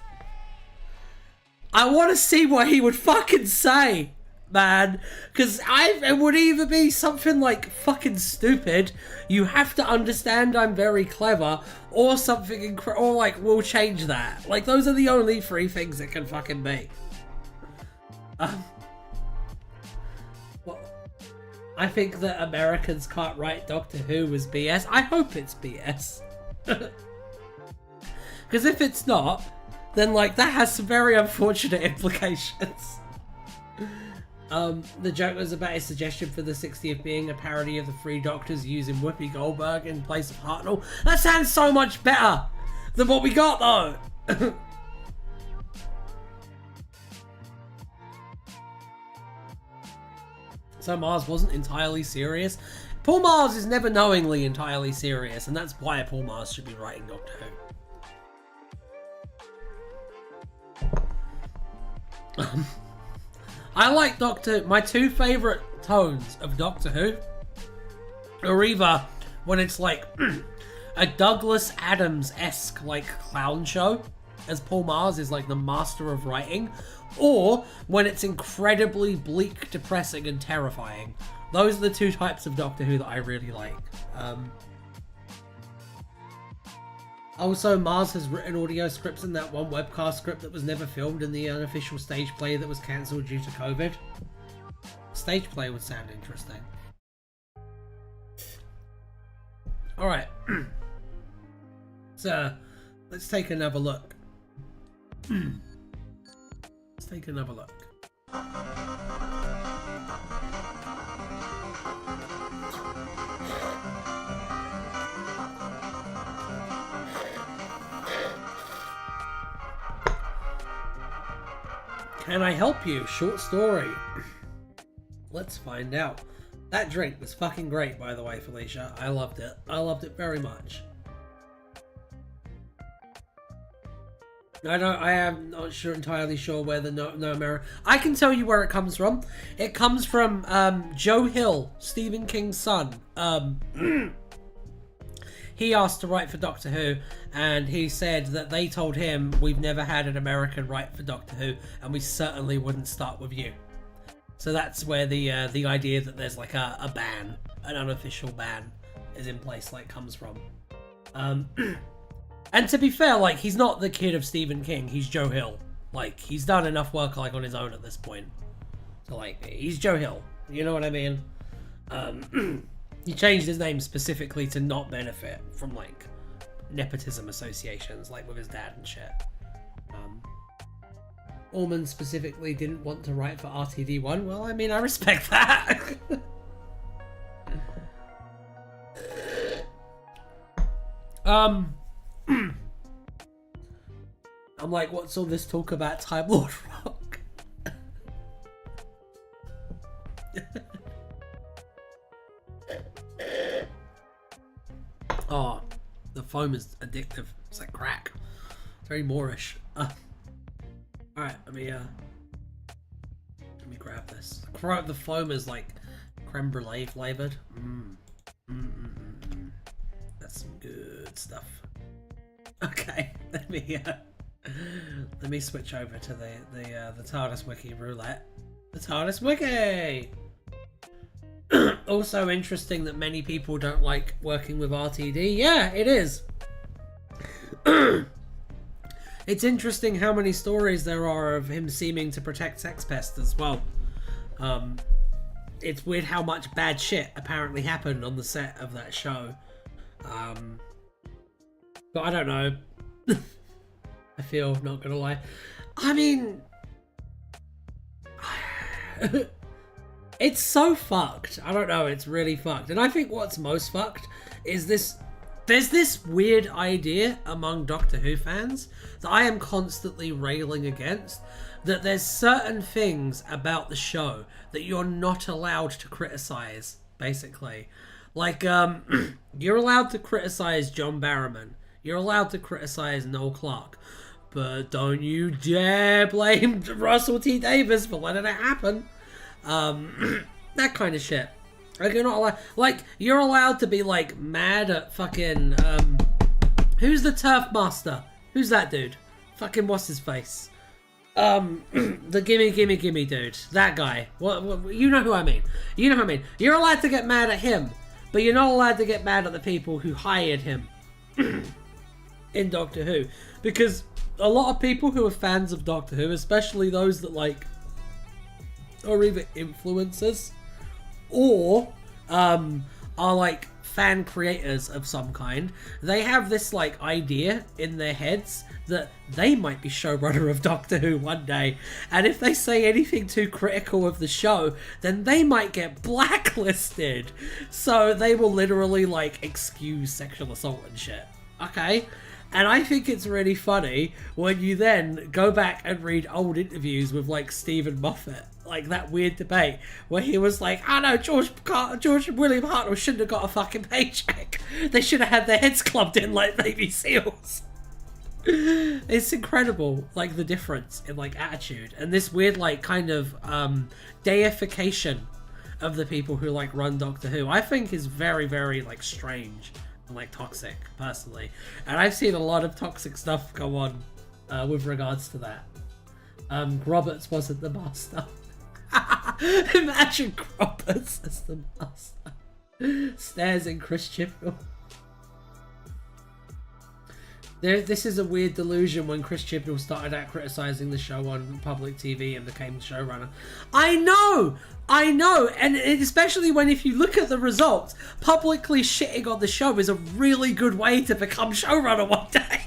I want to see what he would fucking say, man. Because it would either be something like fucking stupid, you have to understand I'm very clever, or something or like, we'll change that. Like, those are the only three things it can fucking be. Well, I think that Americans can't write Doctor Who as BS. I hope it's BS. Because if it's not, then like that has some very unfortunate implications. The joke was about his suggestion for the 60th being a parody of the Three Doctors using Whoopi Goldberg in place of Hartnell. That sounds so much better than what we got though. So Mars wasn't entirely serious. Paul Mars is never knowingly entirely serious, and that's why Paul Mars should be writing Doctor Who. I like my two favourite tones of Doctor Who are either when it's like a Douglas Adams-esque like clown show, as Paul Mars is like the master of writing, or when it's incredibly bleak, depressing, and terrifying. Those are the two types of Doctor Who that I really like. Also, Mars has written audio scripts in that one webcast script that was never filmed in the unofficial stage play that was cancelled due to COVID. Stage play would sound interesting. Alright. So, let's take another look. Let's take another look. Can I help you? Short story. Let's find out. That drink was fucking great, by the way, Felicia. I loved it. I loved it very much. I am not entirely sure where the no America. I can tell you where it comes from. It comes from Joe Hill, Stephen King's son. He asked to write for Doctor Who, and he said that they told him, we've never had an American write for Doctor Who, and we certainly wouldn't start with you. So that's where the idea that there's like a ban, an unofficial ban, is in place, like, comes from. And to be fair, like, he's not the kid of Stephen King, he's Joe Hill. Like, he's done enough work, like, on his own at this point. So, like, he's Joe Hill, you know what I mean? He changed his name specifically to not benefit from, like, nepotism associations, like with his dad and shit. Orman specifically didn't want to write for RTD1. Well, I mean, I respect that. I'm like, what's all this talk about Time Lord Rock? Oh, the foam is addictive. It's like crack. It's very Moorish. Alright, let me grab this. The foam is like creme brulee flavored. That's some good stuff. Okay, let me switch over to the TARDIS Wiki roulette. The TARDIS Wiki. Also interesting that many people don't like working with RTD. Yeah, it is. It's interesting how many stories there are of him seeming to protect Sex Pest as well. It's weird how much bad shit apparently happened on the set of that show. But I don't know. I feel, not gonna lie. I mean... it's so fucked. I don't know, it's really fucked. And I think what's most fucked is this... There's this weird idea among Doctor Who fans that I am constantly railing against, that there's certain things about the show that you're not allowed to criticize, basically. Like, you're allowed to criticize John Barrowman. You're allowed to criticize Noel Clarke. But don't you dare blame Russell T Davies for letting it happen. That kind of shit. Like, you're not allowed, like, you're allowed to be, like, mad at fucking, who's the Turf Master? Who's that dude? Fucking what's his face? The gimme dude. That guy. What, you know who I mean. You know who I mean. You're allowed to get mad at him, but you're not allowed to get mad at the people who hired him in Doctor Who. Because a lot of people who are fans of Doctor Who, especially those that, like, are either influencers or are like fan creators of some kind, they have this like idea in their heads that they might be showrunner of Doctor Who one day, and if they say anything too critical of the show, then they might get blacklisted. So they will literally like excuse sexual assault and shit. Okay? And I think it's really funny when you then go back and read old interviews with like Stephen Moffat, like that weird debate where he was like, "Oh no, George William Hartnell shouldn't have got a fucking paycheck. They should have had their heads clubbed in like baby seals." It's incredible, like the difference in like attitude and this weird like kind of deification of the people who like run Doctor Who. I think is very, very like strange. Like toxic, personally, and I've seen a lot of toxic stuff go on with regards to that. Roberts wasn't the master. Imagine Roberts as the master. Stares in Chris Chibnall. This is a weird delusion when Chris Chibnall started out criticising the show on public TV and became showrunner. I know, and especially when if you look at the results, publicly shitting on the show is a really good way to become showrunner one day.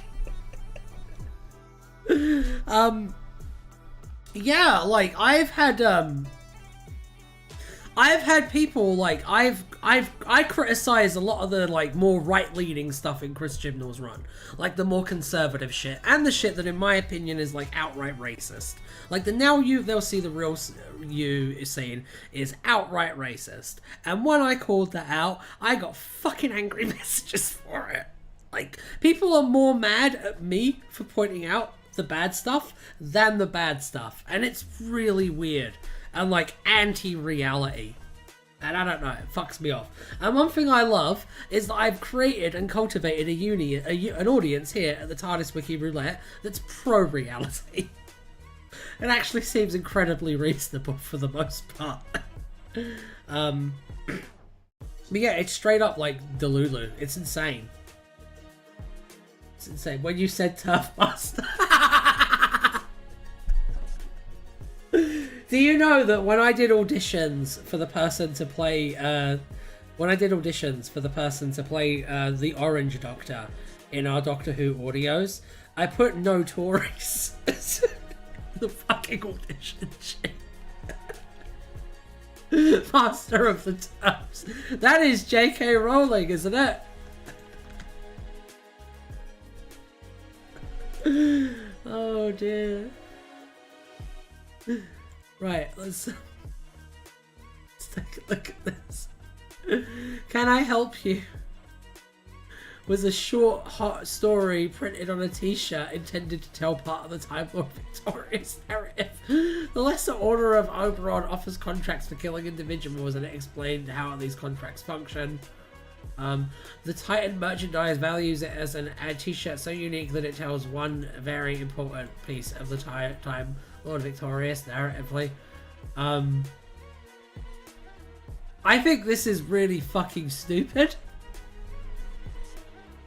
Yeah, like I've had people like I criticize a lot of the like more right-leaning stuff in Chris Chibnall's run, like the more conservative shit and the shit that in my opinion is like outright racist. Like the Now They'll See the Real You scene is outright racist, and when I called that out, I got fucking angry messages for it. Like people are more mad at me for pointing out the bad stuff than the bad stuff, and it's really weird and like anti-reality. And I don't know, it fucks me off. And one thing I love is that I've created and cultivated an audience here at the TARDIS Wiki Roulette that's pro-reality. It actually seems incredibly reasonable for the most part. But yeah, it's straight up like Delulu. It's insane. It's insane. When you said Turf Master. Do you know that when I did auditions for the person to play, the Orange Doctor in our Doctor Who audios, I put no Tories as the fucking audition sheet. Master of the Turfs. That is J.K. Rowling, isn't it? Oh Oh dear. Right, let's take a look at this. Can I help you? Was a short, hot story printed on a t-shirt intended to tell part of the Time Lord Victorious narrative. The Lesser Order of Oberon offers contracts for killing individuals, and it explained how these contracts function. The Titan merchandise values it as a t-shirt so unique that it tells one very important piece of the Time Lord Victorious narratively. I think this is really fucking stupid.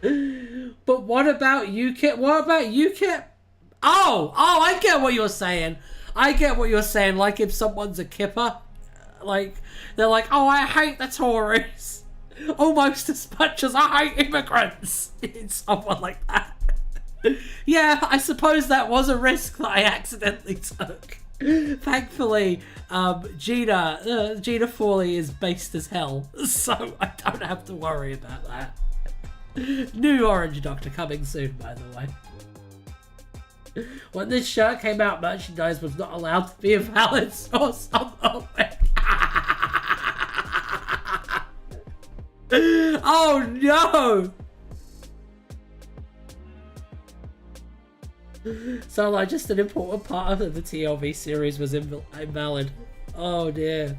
But what about UKIP? What about UKIP? Oh, I get what you're saying. I get what you're saying. Like if someone's a kipper, like they're like, oh, I hate the Tories almost as much as I hate immigrants. It's someone like that. Yeah, I suppose that was a risk that I accidentally took. Thankfully, Gina Fawley is based as hell, so I don't have to worry about that. New Orange Doctor coming soon, by the way. When this shirt came out, merchandise was not allowed to be a valid source of open. Oh no! So like just an important part of the TLV series was invalid. Oh dear.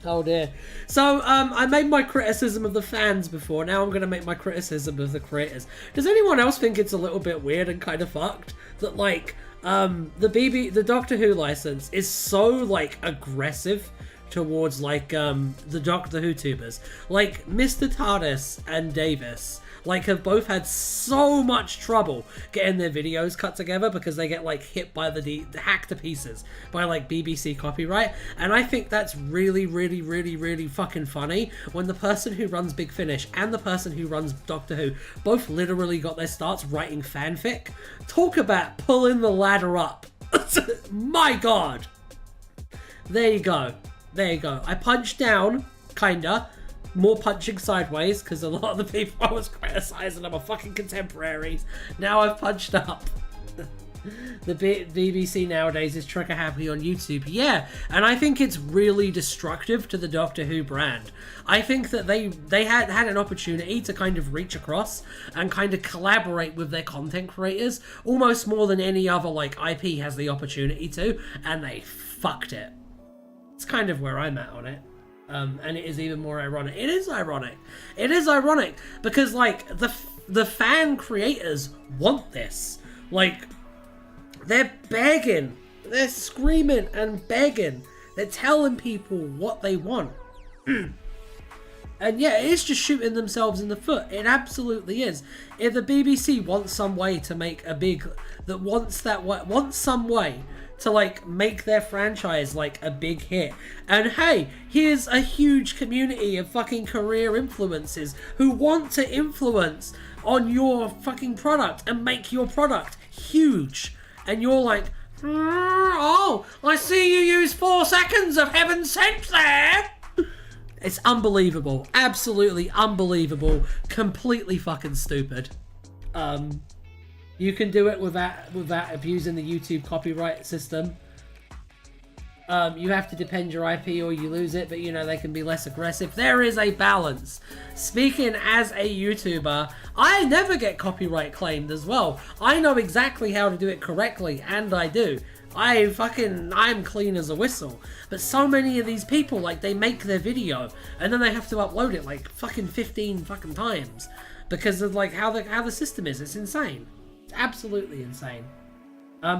Oh dear. So, I made my criticism of the fans before. Now I'm going to make my criticism of the creators. Does anyone else think it's a little bit weird and kind of fucked that, like, the Doctor Who license is so, like, aggressive towards, like, the Doctor Who tubers? Like, Mr. TARDIS and Davis, like, have both had so much trouble getting their videos cut together because they get, like, hit by hacked to pieces by, like, BBC copyright. And I think that's really, really, really, really fucking funny when the person who runs Big Finish and the person who runs Doctor Who both literally got their starts writing fanfic. Talk about pulling the ladder up. My God. There you go. There you go. I punched down, kinda. More punching sideways, because a lot of the people I was criticising are fucking contemporaries. Now I've punched up. The BBC nowadays is trigger happy on YouTube. Yeah, and I think it's really destructive to the Doctor Who brand. I think that they had an opportunity to kind of reach across and kind of collaborate with their content creators almost more than any other like IP has the opportunity to, and they fucked it. It's kind of where I'm at on it. And it is even more ironic. It is ironic. It is ironic because, like, the fan creators want this. Like, they're begging. They're screaming and begging. They're telling people what they want. And yeah, it's just shooting themselves in the foot. It absolutely is. If the BBC wants some way to make wants some way to like make their franchise like a big hit, and hey, here's a huge community of fucking career influencers who want to influence on your fucking product and make your product huge, and you're like, oh, I see you use 4 seconds of Heaven Sent there. It's unbelievable. Absolutely unbelievable. Completely fucking stupid. You can do it without abusing the YouTube copyright system. You have to defend your IP or you lose it, but you know, they can be less aggressive. There is a balance. Speaking as a YouTuber, I never get copyright claimed as well. I know exactly how to do it correctly, and I do. I'm clean as a whistle. But so many of these people, like, they make their video and then they have to upload it like fucking 15 fucking times because of like how the system is. It's insane. It's absolutely insane.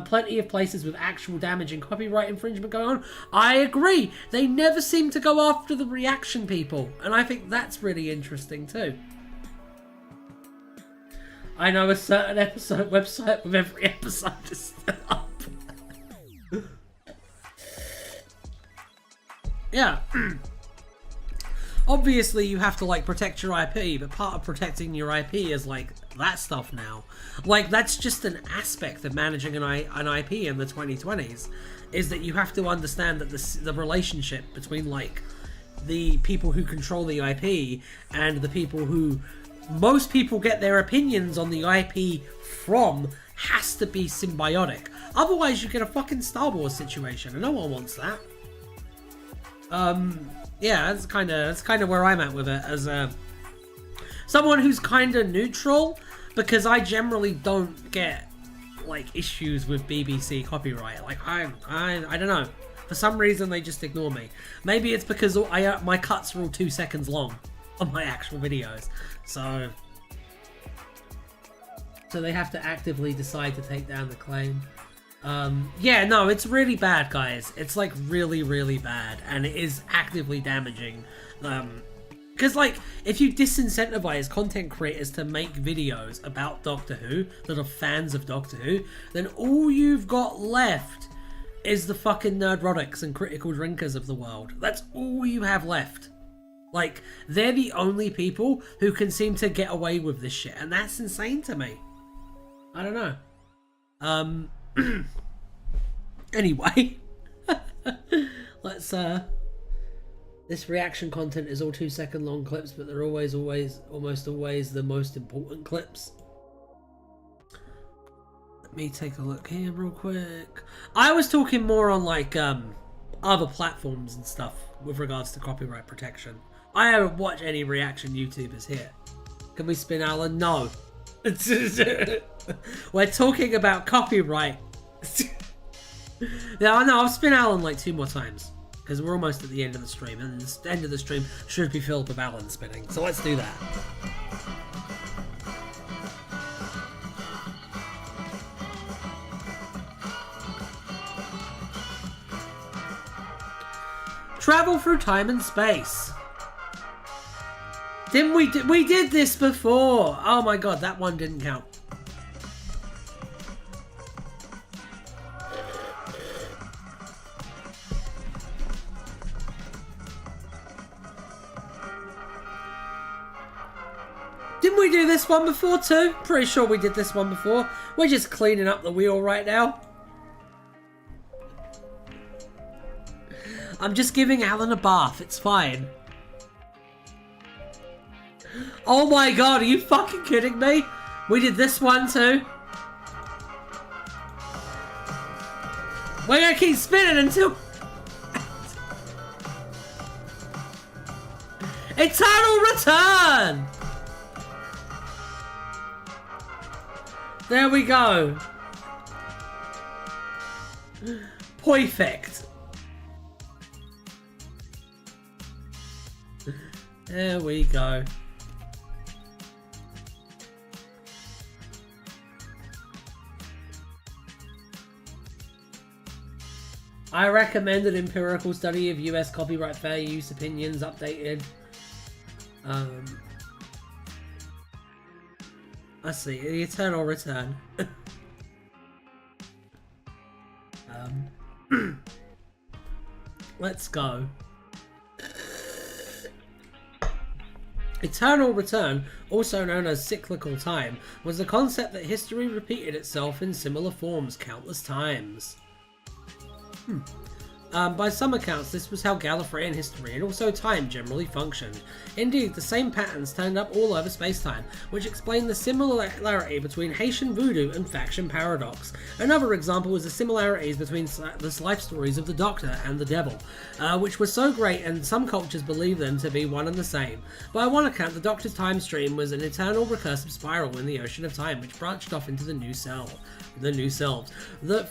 Plenty of places with actual damage and copyright infringement going on. I agree. They never seem to go after the reaction people, and I think that's really interesting too. I know a certain website with every episode is still up. Yeah. Obviously, you have to, like, protect your IP, but part of protecting your IP is, like, that stuff now. Like, that's just an aspect of managing an IP in the 2020s, is that you have to understand that the relationship between, like, the people who control the IP and the people who... Most people get their opinions on the IP from has to be symbiotic. Otherwise, you get a fucking Star Wars situation, and no one wants that. Yeah, that's kind of where I'm at with it as someone who's kind of neutral, because I generally don't get like issues with BBC copyright. Like I don't know. For some reason, they just ignore me. Maybe it's because my cuts are all 2 seconds long on my actual videos, so they have to actively decide to take down the claim. Yeah, no, it's really bad, guys. It's like really, really bad, and it is actively damaging. Because like, if you disincentivize content creators to make videos about Doctor Who that are fans of Doctor Who, then all you've got left is the fucking nerdrotics and critical drinkers of the world. That's all you have left. Like, they're the only people who can seem to get away with this shit, and that's insane to me. I don't know. Anyway. Let's, this reaction content is all 2 second long clips, but they're almost always the most important clips. Let me take a look here real quick. I was talking more on like other platforms and stuff with regards to copyright protection. I haven't watched any reaction YouTubers here. Can we spin Alan? No. We're talking about copyright. Yeah, I know. I'll spin Alan like 2 more times because we're almost at the end of the stream, and the end of the stream should be filled with Alan spinning. So let's do that. Travel through time and space. Didn't we did this before? Oh my god, that one didn't count. Didn't we do this one before too? Pretty sure we did this one before. We're just cleaning up the wheel right now. I'm just giving Alan a bath, it's fine. Oh my god, are you fucking kidding me? We did this one too. We're gonna keep spinning until... Eternal Return! There we go. Perfect. There we go. I recommend an empirical study of US copyright fair use opinions updated. Let's see, the Eternal Return. Let's go. Eternal Return, also known as cyclical time, was the concept that history repeated itself in similar forms countless times. By some accounts, this was how Gallifreyan history and also time generally functioned. Indeed, the same patterns turned up all over space-time, which explain the similarity between Haitian voodoo and faction paradox. Another example was the similarities between the life stories of the Doctor and the Devil, which were so great and some cultures believe them to be one and the same. By one account, the Doctor's time stream was an eternal recursive spiral in the ocean of time, which branched off into the new selves.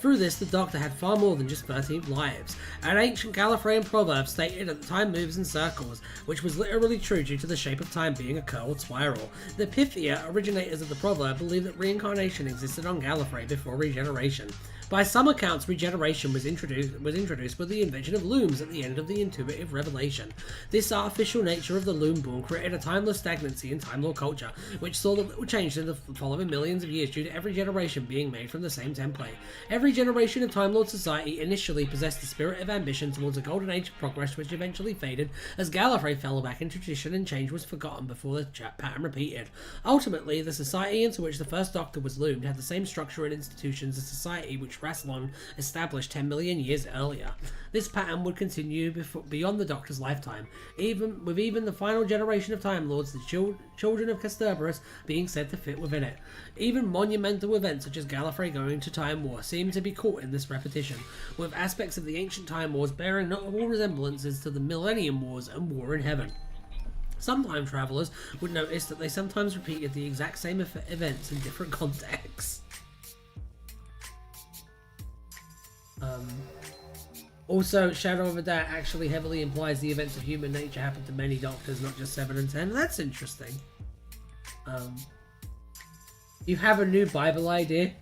Through this, the Doctor had far more than just 13 lives. An ancient Gallifreyan proverb stated that time moves in circles, which was literally true due to the shape of time being a curled spiral. The Pythia, originators of the proverb, believed that reincarnation existed on Gallifrey before regeneration. By some accounts, regeneration was introduced with the invention of looms at the end of the intuitive revelation. This artificial nature of the loom boom created a timeless stagnancy in Time Lord culture, which saw little change in the following millions of years due to every generation being made from the same template. Every generation of Time Lord society initially possessed the spirit of ambition towards a golden age of progress, which eventually faded as Gallifrey fell back into tradition and change was forgotten before the pattern repeated. Ultimately, the society into which the first Doctor was loomed had the same structure and institutions as society which Rassilon established 10 million years earlier. This pattern would continue beyond the Doctor's lifetime, even the final generation of Time Lords, the children of Kasterborous, being said to fit within it. Even monumental events such as Gallifrey going to Time War seem to be caught in this repetition, with aspects of the ancient Time Wars bearing notable resemblances to the Millennium Wars and War in Heaven. Some time travellers would notice that they sometimes repeated the exact same events in different contexts. Also, Shadow of a Doubt actually heavily implies the events of human nature happen to many Doctors, not just 7 and 10. That's interesting. You have a new Bible idea?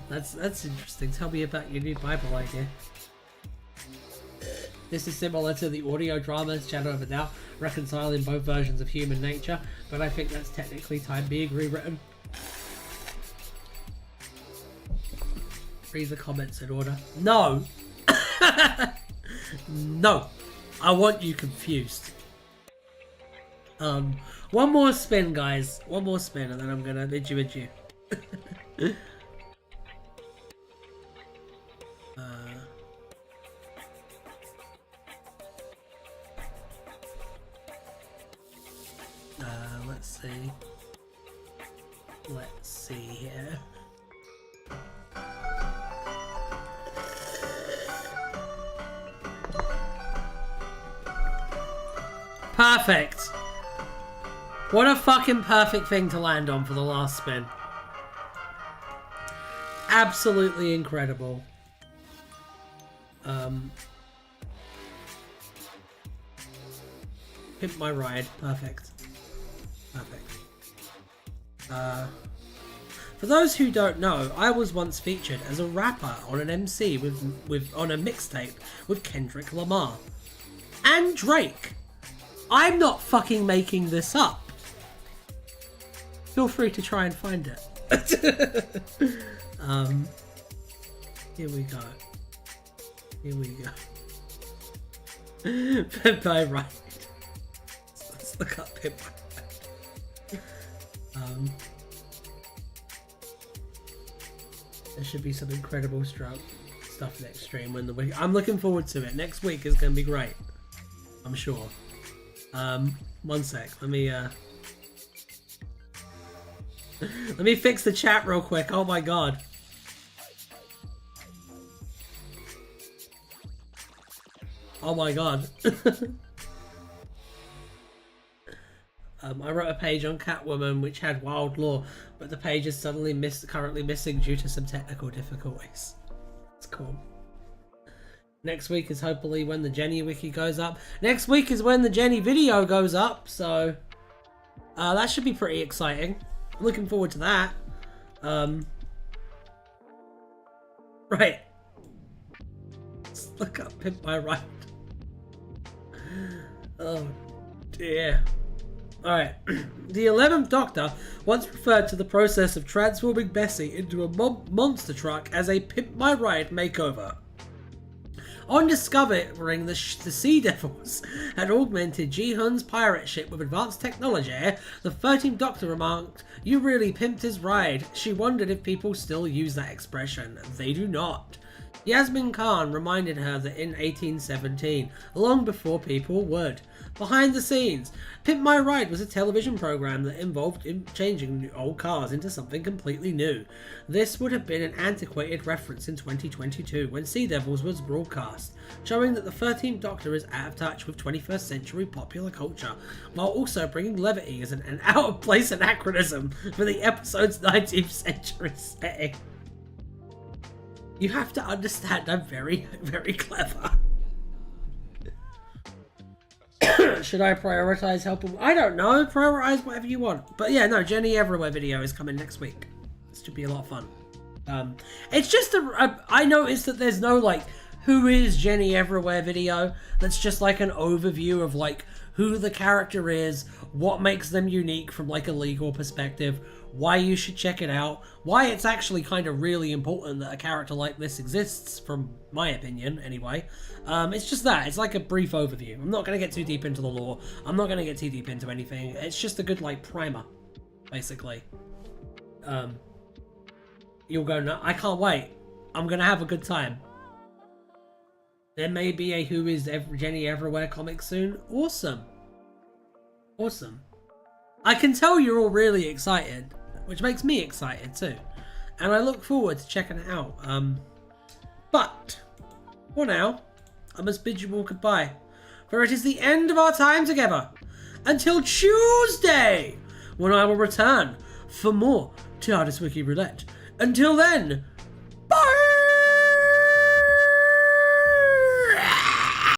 That's interesting. Tell me about your new Bible idea. This is similar to the audio dramas Shadow of a Doubt, reconciling both versions of human nature, but I think that's technically time being rewritten. Read the comments in order. No! No! I want you confused. One more spin, guys. One more spin, and then I'm gonna bid you adieu. Let's see here. Perfect. What a fucking perfect thing to land on for the last spin. Absolutely incredible. Pimp My Ride. Perfect. Perfect. For those who don't know, I was once featured as a rapper on an MC on a mixtape with Kendrick Lamar and Drake. I'm not fucking making this up. Feel free to try and find it. Here we go. Here we go. Pimp My Ride. Let's look up Pimp My Ride. There should be some incredible stuff next stream when the week. I'm looking forward to it. Next week is going to be great. I'm sure. One sec. Let me fix the chat real quick. Oh my god. Oh my god. I wrote a page on Catwoman which had wild lore, but the page is suddenly currently missing due to some technical difficulties. It's cool. Next week is hopefully when the Jenny wiki goes up. Next week is when the Jenny video goes up, so that should be pretty exciting. I'm looking forward to that. Right. Let's look up Pimp My Ride. Oh dear. Alright, the 11th Doctor once referred to the process of transforming Bessie into a monster truck as a Pimp My Ride makeover. On discovering the Sea Devils had augmented Ji-Hun's pirate ship with advanced technology, the 13th Doctor remarked, "You really pimped his ride." She wondered if people still use that expression. They do not. Yasmin Khan reminded her that in 1817, long before people would. Behind the scenes, Pimp My Ride was a television program that involved changing old cars into something completely new. This would have been an antiquated reference in 2022 when Sea Devils was broadcast, showing that the 13th Doctor is out of touch with 21st century popular culture, while also bringing levity as an out-of-place anachronism for the episode's 19th century setting. You have to understand I'm very, very clever. Should I prioritize helping? I don't know. Prioritize whatever you want. But yeah, no, Jenny Everywhere video is coming next week. This should be a lot of fun. It's just I noticed that there's no like who is Jenny Everywhere video. That's just like an overview of like who the character is, what makes them unique from like a legal perspective, why you should check it out, why it's actually kind of really important that a character like this exists, from my opinion anyway. It's just that. It's like a brief overview. I'm not going to get too deep into the lore. I'm not going to get too deep into anything. It's just a good like primer, basically. you'll go, no, I can't wait. I'm gonna have a good time. There may be a Who is Jenny Everywhere comic soon. Awesome. Awesome. I can tell you're all really excited, which makes me excited too. And I look forward to checking it out. But for now, I must bid you all goodbye, for it is the end of our time together. Until Tuesday, when I will return for more TardisWiki Roulette. Until then,